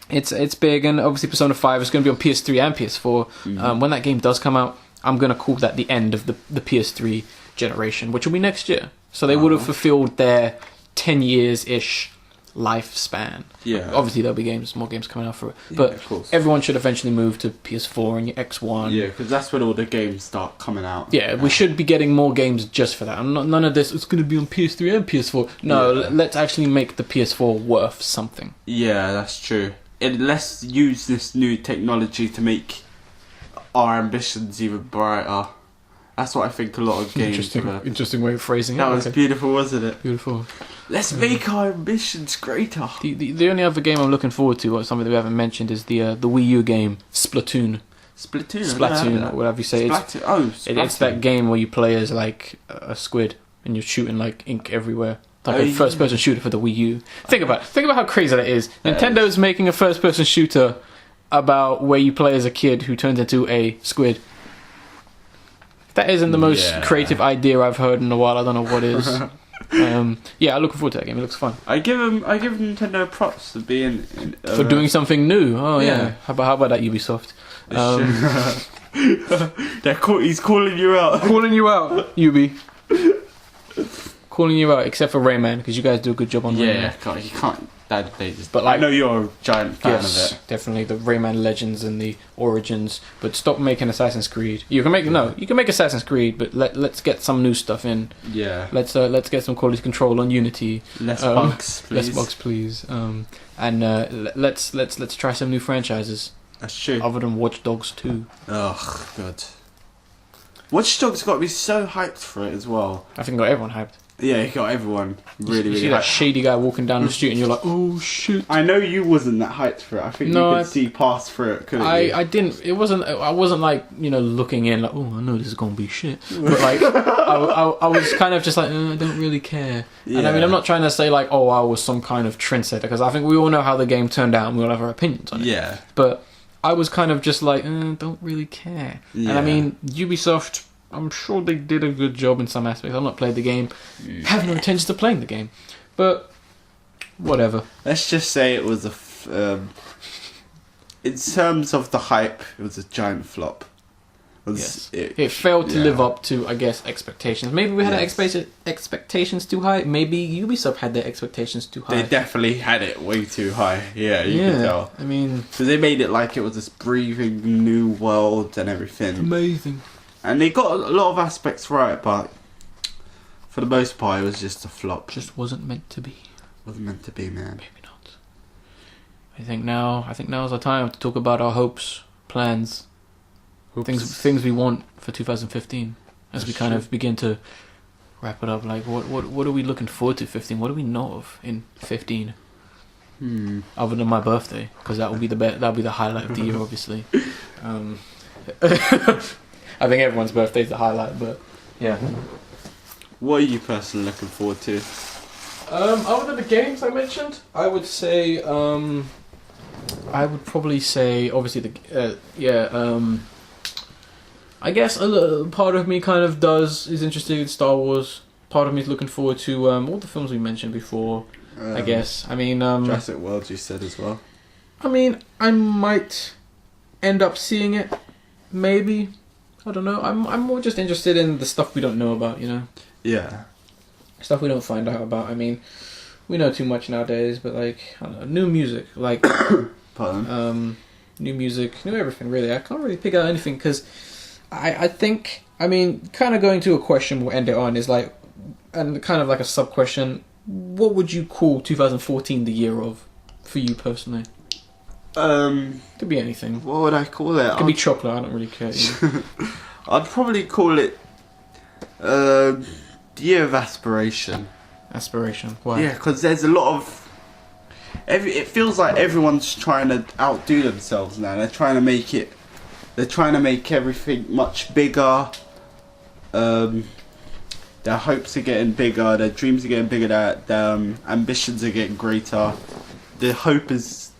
S1: it's big, and obviously Persona 5 is going to be on PS3 and PS4.
S2: Mm-hmm.
S1: When that game does come out, I'm going to call that the end of the PS3 generation, which will be next year. So they would have fulfilled their 10 years-ish lifespan.
S2: Yeah.
S1: Obviously there'll be more games coming out for it.
S2: Yeah,
S1: but
S2: of course.
S1: everyone should eventually move to PS4 and your X1.
S2: Yeah, because that's when all the games start coming out.
S1: Yeah, we should be getting more games just for that. None of this, it's going to be on PS3 and PS4. No, let's actually make the PS4 worth something.
S2: Yeah, that's true. Let's use this new technology to make our ambitions even brighter. That's what I think a lot of games
S1: Interesting way of phrasing it.
S2: That was beautiful, wasn't it?
S1: Beautiful.
S2: Let's make our ambitions greater.
S1: The only other game I'm looking forward to, or something that we haven't mentioned, is the Wii U game Splatoon.
S2: Splatoon,
S1: or whatever you say.
S2: Splatoon.
S1: It's that game where you play as like a squid and you're shooting like ink everywhere. Like a first-person shooter for the Wii U. Think about how crazy that is. Nintendo's making a first-person shooter about where you play as a kid who turns into a squid. That isn't the most creative idea I've heard in a while. I don't know what is. I'm looking forward to that game. It looks fun.
S2: I give Nintendo props for being
S1: for doing something new. Oh yeah. How about that, Ubisoft?
S2: He's calling you out.
S1: Calling you out, Ubi. Calling you out, except for Rayman, because you guys do a good job on Rayman.
S2: Yeah, God, you can't. But
S1: like,
S2: I know you're a giant fan of it.
S1: Definitely the Rayman Legends and the Origins. But stop making Assassin's Creed. You can make Assassin's Creed, but let's get some new stuff in.
S2: Yeah.
S1: Let's get some quality control on Unity.
S2: Less bugs, please.
S1: Less bugs, please. Let's try some new franchises.
S2: That's true.
S1: Other than Watch Dogs 2.
S2: Oh God. Watch Dogs got me so hyped for it as well.
S1: I think got everyone hyped.
S2: Yeah, it got everyone really
S1: you see
S2: hyped.
S1: that shady guy walking down the street and you're like, oh shit.
S2: I know you wasn't that hyped for it. I think you could see past through it, couldn't you?
S1: I didn't. I wasn't like, looking in like, oh, I know this is gonna be shit. But like, I was kind of just like, I don't really care. Yeah. And I mean, I'm not trying to say like, oh, I was some kind of trendsetter, because I think we all know how the game turned out and we all have our opinions on it.
S2: Yeah.
S1: But I was kind of just like, don't really care. Yeah. And I mean, Ubisoft, I'm sure they did a good job in some aspects. I've not played the game. Have no intention of playing the game. But, whatever.
S2: Let's just say it was in terms of the hype, it was a giant flop.
S1: It failed to live up to, I guess, expectations. Maybe we had expectations too high. Maybe Ubisoft had their expectations too high.
S2: They definitely had it way too high. Yeah, you can tell.
S1: I mean,
S2: because they made it like it was this breathing new world and everything.
S1: Amazing.
S2: And they got a lot of aspects right, but for the most part, it was just a flop.
S1: Just wasn't meant to be.
S2: Wasn't meant to be, man.
S1: Maybe not. I think now's our time to talk about our hopes, plans, things we want for 2015. As we kind of begin to wrap it up, like what are we looking forward to 15? What do we know of in 15? Other than my birthday, because that will be the highlight of the year, obviously. I think everyone's birthday is the highlight, but yeah.
S2: What are you personally looking forward to?
S1: Other than the games I mentioned, I would say, I would probably say, obviously I guess a little part of me kind of is interested in Star Wars. Part of me is looking forward to all the films we mentioned before. I guess. I mean,
S2: Jurassic World, you said as well.
S1: I mean, I might end up seeing it. Maybe. I don't know. I'm more just interested in the stuff we don't know about,
S2: Yeah.
S1: Stuff we don't find out about. I mean, we know too much nowadays, but like, I don't know, new music, like,
S2: Pardon?
S1: New music, new everything, really. I can't really pick out anything, because I think, I mean, kind of going to a question we'll end it on is like, and kind of like a sub-question, what would you call 2014 the year of, for you personally? Could be anything.
S2: What would I call it?
S1: Could be chocolate. I don't really care.
S2: I'd probably call it the year of aspiration.
S1: Aspiration. Why?
S2: Yeah, because there's a lot of. It feels like everyone's trying to outdo themselves now. They're trying to make it. They're trying to make everything much bigger. Their hopes are getting bigger. Their dreams are getting bigger. Their ambitions are getting greater. The hope is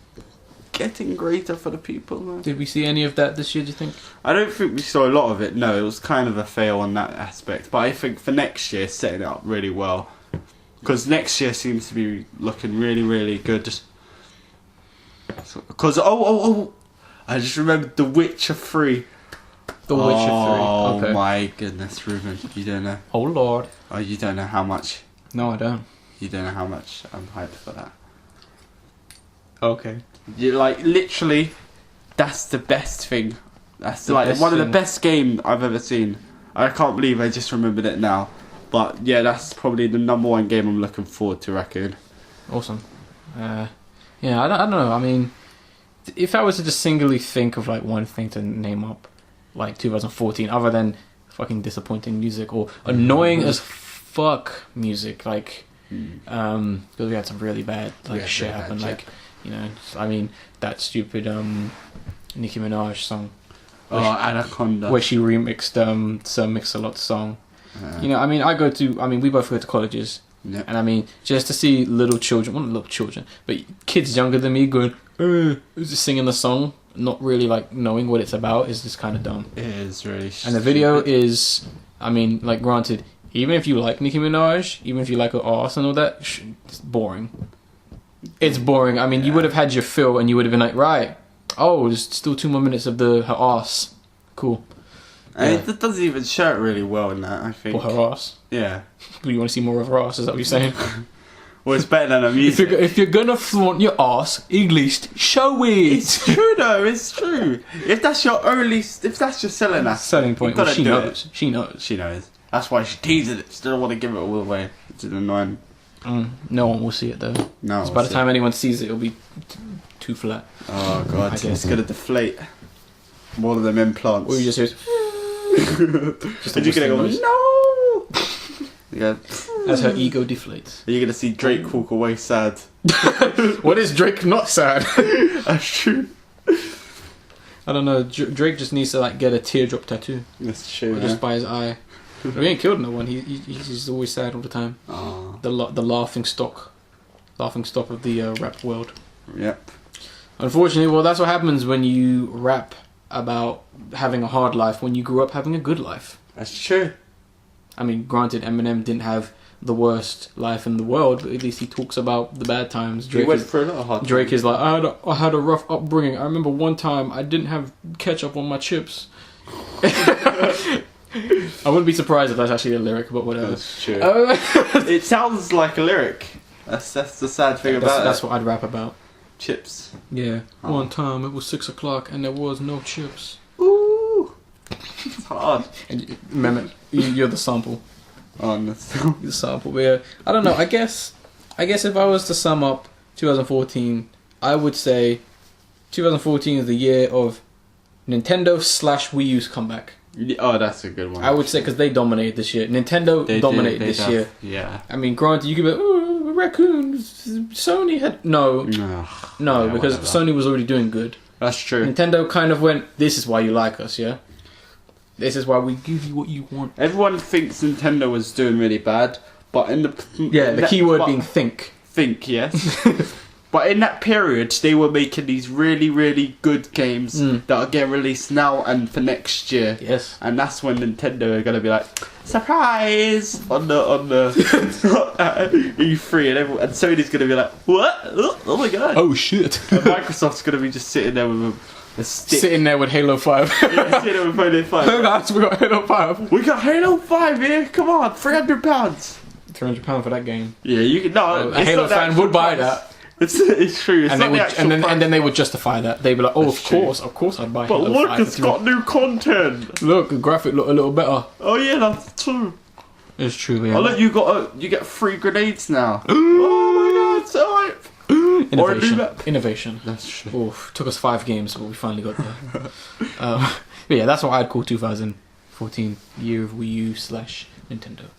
S2: getting greater for the people. Man.
S1: Did we see any of that this year, do you think?
S2: I don't think we saw a lot of it. No, it was kind of a fail on that aspect. But I think for next year, setting it up really well. Because next year seems to be looking really, really good. Because, I just remembered The Witcher 3.
S1: The Witcher 3.
S2: Oh
S1: Okay.
S2: my goodness, Ruben. You don't know.
S1: Oh, Lord.
S2: Oh, you don't know how much.
S1: No, I don't.
S2: You don't know how much I'm hyped for that.
S1: Okay.
S2: You like literally, that's the best thing. That's
S1: The
S2: like
S1: best
S2: one of
S1: thing.
S2: the best games I've ever seen. I can't believe I just remembered it now. But yeah, that's probably the number one game I'm looking forward to, Raccoon.
S1: Awesome. Yeah, I don't know. I mean, if I was to just singly think of like one thing to name up, like 2014, other than fucking disappointing music or annoying as fuck music, like, because we had some really bad like shit happen, like, you know, I mean that stupid Nicki Minaj song.
S2: Anaconda.
S1: Where she remixed Sir Mix-a-Lot's song. You know, I mean, we both go to colleges.
S2: Yep.
S1: And I mean, just to see little children, well, not little children, but kids younger than me going, just singing the song, not really like knowing what it's about, is just kind of dumb.
S2: It is really.
S1: And the video is, I mean, like, granted, even if you like Nicki Minaj, even if you like her ass and all that, it's boring. It's boring. I mean, you would have had your fill and you would have been like, right, oh, there's still 2 more minutes of her ass. Cool.
S2: And it doesn't even show it really well in that, I think.
S1: Or her ass.
S2: Yeah.
S1: Do you want to see more of her ass? Is that what you're saying?
S2: Well, it's better than the music.
S1: If you're gonna flaunt your ass, at least show it.
S2: It's true though. It's true. If that's your selling aspect,
S1: Selling point.
S2: you
S1: Well,
S2: gotta
S1: she
S2: do
S1: knows.
S2: it.
S1: She knows.
S2: She knows. That's why she teases it. She doesn't want to give it all away. It's annoying.
S1: No one will see it though.
S2: No.
S1: By the time anyone sees it, it'll be too flat.
S2: Oh god,
S1: I guess.
S2: it's gonna deflate. More of them implants.
S1: Or you just hear.
S2: And you're gonna go no. Yeah.
S1: As her ego deflates.
S2: You're gonna see Drake walk away sad.
S1: What is Drake not sad?
S2: That's true.
S1: I don't know. Drake just needs to like get a teardrop tattoo,
S2: That's true.
S1: or just by his eye. He ain't killed no one. He's always sad all the time.
S2: Oh.
S1: The laughing stock of the rap world.
S2: Yep.
S1: Unfortunately, well, that's what happens when you rap about having a hard life when you grew up having a good life.
S2: That's true.
S1: I mean, granted, Eminem didn't have the worst life in the world, but at least he talks about the bad times.
S2: He went through a lot of hard times.
S1: Drake is like, I had a rough upbringing. I remember one time I didn't have ketchup on my chips. I wouldn't be surprised if that's actually a lyric, but whatever.
S2: That's true. It sounds like a lyric. That's the sad thing about
S1: That's
S2: it.
S1: what I'd rap about.
S2: Chips.
S1: Yeah.
S2: Oh.
S1: One time it was 6 o'clock and there was no chips.
S2: Ooh. It's hard.
S1: And remember, you're the sample.
S2: Oh, no.
S1: You're the sample. But yeah, I don't know. I guess if I was to sum up 2014, I would say 2014 is the year of Nintendo / Wii U's comeback.
S2: Oh, that's a good one.
S1: I would say because they dominated this year. Nintendo dominated this year.
S2: Yeah.
S1: I mean, granted, you could be like, oh, Raccoon, Sony had... No,
S2: Yeah,
S1: because
S2: whatever.
S1: Sony was already doing good.
S2: That's true.
S1: Nintendo kind of went, this is why you like us, yeah? This is why we give you what you want.
S2: Everyone thinks Nintendo was doing really bad, but in the...
S1: Yeah, the key word being think.
S2: Think, yes. But in that period, they were making these really, really good games that are getting released now and for next year.
S1: Yes.
S2: And that's when Nintendo are gonna be like, surprise on the E3, and Sony's gonna be like, what? Oh my god!
S1: Oh shit!
S2: And Microsoft's gonna be just sitting there with a stick,
S1: Sitting there with Halo 5.
S2: yeah, sitting there with Halo 5.
S1: Hey guys, we got Halo 5.
S2: We got Halo 5 here. Come on, £300.
S1: £300 for that game.
S2: Yeah, you can. No,
S1: A Halo fan would buy that.
S2: It's true. It's
S1: And
S2: not
S1: they would,
S2: the actual price.
S1: and then they would justify that. They'd be like, "Oh,
S2: That's true.
S1: of course, I'd buy."
S2: But
S1: Halo
S2: look,
S1: 5
S2: it's got new content.
S1: Look, the graphic look a little better.
S2: Oh yeah, that's true.
S1: It's true, yeah.
S2: Oh look, you get free grenades now. Oh my god, so hype. Or a new
S1: Innovation.
S2: map.
S1: Innovation.
S2: That's true.
S1: Oof, took us 5 games, but we finally got there. But yeah, that's what I'd call 2014 year of Wii U / Nintendo.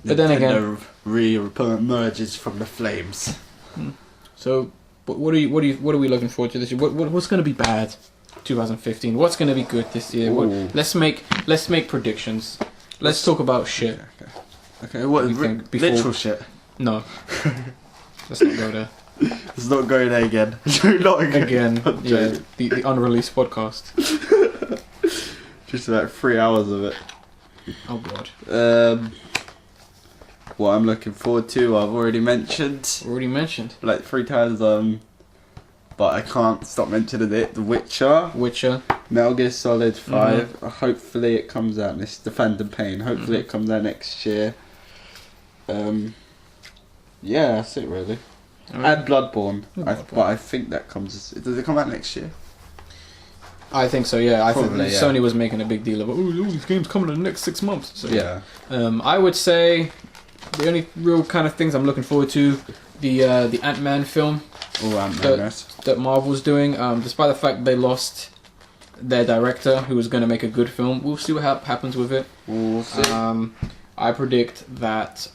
S1: But then again,
S2: re-emerges from the flames.
S1: so what are we looking forward to this year? What's going to be bad? 2015. What's going to be good this year?
S2: Ooh.
S1: Let's make predictions. Let's talk about shit.
S2: Okay, what
S1: do you think before-
S2: literal shit?
S1: No, let's not go there.
S2: It's not going there again. Not
S1: Again, yeah, the unreleased podcast.
S2: Just about 3 hours of it.
S1: Oh god.
S2: What I'm looking forward to, I've already mentioned. Like 3 times, but I can't stop mentioning it. The Witcher. Metal Gear Solid 5. Hopefully it comes out. This The Phantom Pain. Hopefully it comes out next year. Yeah, that's it really. And Bloodborne. But I think that comes. Does it come out next year?
S1: I think so. Yeah, I
S2: Probably,
S1: think
S2: yeah.
S1: Sony was making a big deal of, all these games coming in the next 6 months. So,
S2: Yeah.
S1: I would say the only real kind of things I'm looking forward to, the Ant-Man film
S2: Oh, Ant-Man.
S1: that Marvel's doing. Despite the fact they lost their director, who was going to make a good film, we'll see what happens with it.
S2: We'll see.
S1: I predict that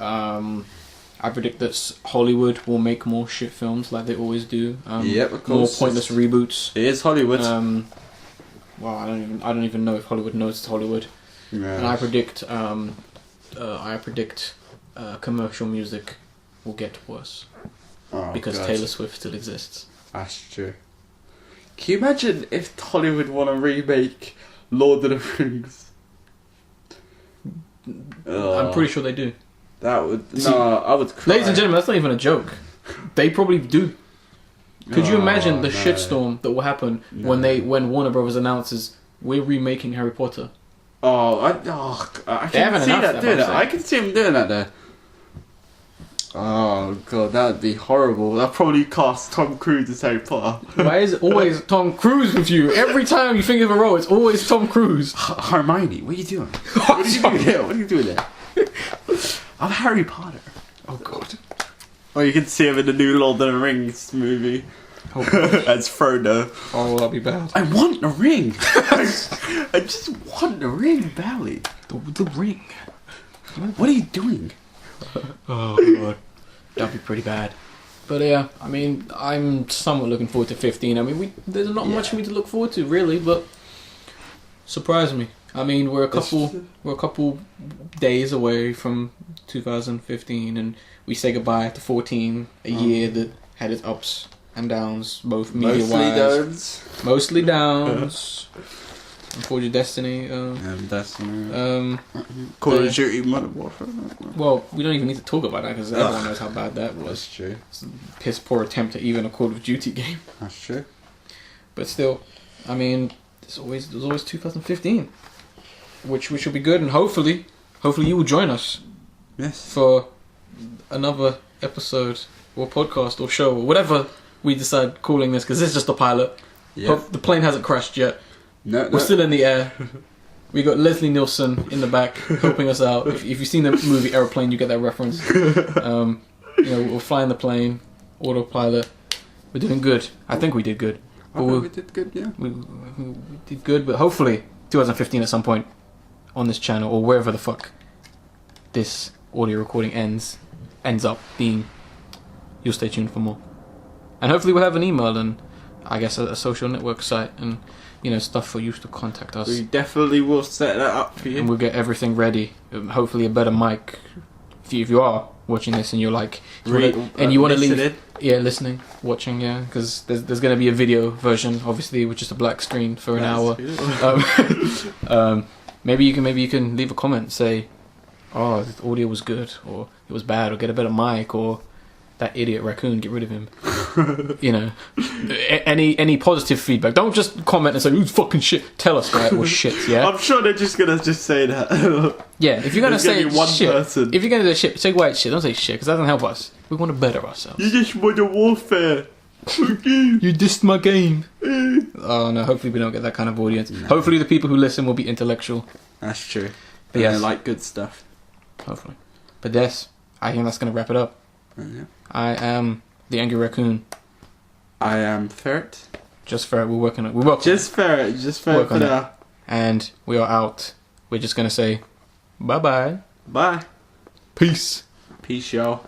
S1: Hollywood will make more shit films like they always do.
S2: Yep, of
S1: More
S2: course.
S1: pointless reboots.
S2: It is Hollywood.
S1: Well, I don't even know if Hollywood knows it's Hollywood.
S2: Yeah.
S1: And I predict commercial music will get worse because
S2: God.
S1: Taylor Swift still exists.
S2: That's true. Can you imagine if Hollywood want to remake Lord of the Rings?
S1: I'm pretty sure they do.
S2: That would...
S1: See,
S2: I would cry.
S1: Ladies and gentlemen, that's not even a joke. They probably do. Could you imagine the shitstorm that will happen when Warner Brothers announces we're remaking Harry Potter?
S2: I
S1: They haven't
S2: can see
S1: announced
S2: that
S1: that,
S2: doing
S1: but
S2: that.
S1: I'm
S2: I can see him doing that there. Oh god, that would be horrible. They'll probably cast Tom Cruise as Harry Potter.
S1: Why is it always Tom Cruise with you? Every time you think of a role, it's always Tom Cruise.
S2: Hermione, what are you doing? What are you doing there? What are you doing there? I'm Harry Potter.
S1: Oh god.
S2: Oh, you can see him in the new Lord of the Rings movie as Frodo.
S1: Oh, that'll be bad.
S2: I want the ring. I just want the ring, Bally.
S1: The ring.
S2: What are you doing?
S1: Oh god. That'd be pretty bad. But yeah, I mean, I'm somewhat looking forward to 15. I mean, there's not much for me to look forward to really, but surprise me. I mean, we're a couple days away from 2015, and we say goodbye to 14, a year that had its ups and downs, both media-wise. Mostly downs. Forge of Destiny.
S2: Destiny. Call of Duty Modern Warfare.
S1: Well, we don't even need to talk about that because everyone knows how bad that was.
S2: That's true.
S1: It's a piss poor attempt at even a Call of Duty game.
S2: That's true.
S1: But still, I mean, there's always 2015, which will be good, and hopefully you will join us.
S2: Yes.
S1: For another episode or podcast or show or whatever we decide calling this, because this is just a pilot.
S2: Yeah.
S1: The plane hasn't crashed yet.
S2: No.
S1: We're still in the air. We got Leslie Nielsen in the back helping us out. If you've seen the movie Airplane, you get that reference. We're flying the plane, autopilot. We're doing good. I think we did good.
S2: We did good, yeah.
S1: We did good, but hopefully 2015 at some point on this channel or wherever the fuck this audio recording ends up being, you'll stay tuned for more. And hopefully we'll have an email and I guess a social network site and stuff for you to contact us.
S2: We definitely will set that up for you.
S1: And we'll get everything ready. Hopefully a better mic. If you are watching this and you're like, you want to leave, listening, watching, because there's going to be a video version, obviously, with just a black screen for an hour. Maybe you can leave a comment, say, oh, the audio was good, or it was bad, or get a better mic, or that idiot raccoon, get rid of him. Any positive feedback. Don't just comment and say, "Ooh, fucking shit." Tell us why it was shit. Yeah.
S2: I'm sure they're just gonna say that.
S1: Yeah. If you're gonna say
S2: one
S1: shit,
S2: person.
S1: if you're gonna do shit, say why it's shit. Don't say shit because that doesn't help us. We want to better ourselves.
S2: You just want a warfare.
S1: You dissed my game. Oh no. Hopefully we don't get that kind of audience. No. Hopefully the people who listen will be intellectual.
S2: That's true.
S1: But yes.
S2: They like good stuff.
S1: Hopefully. But yes, I think that's gonna wrap it up.
S2: Yeah.
S1: I am the Angry Raccoon.
S2: I am Ferret.
S1: Just Ferret. We're working on it.
S2: Just Ferret for now.
S1: And we are out. We're just gonna say bye-bye.
S2: Bye.
S1: Peace.
S2: Peace, y'all.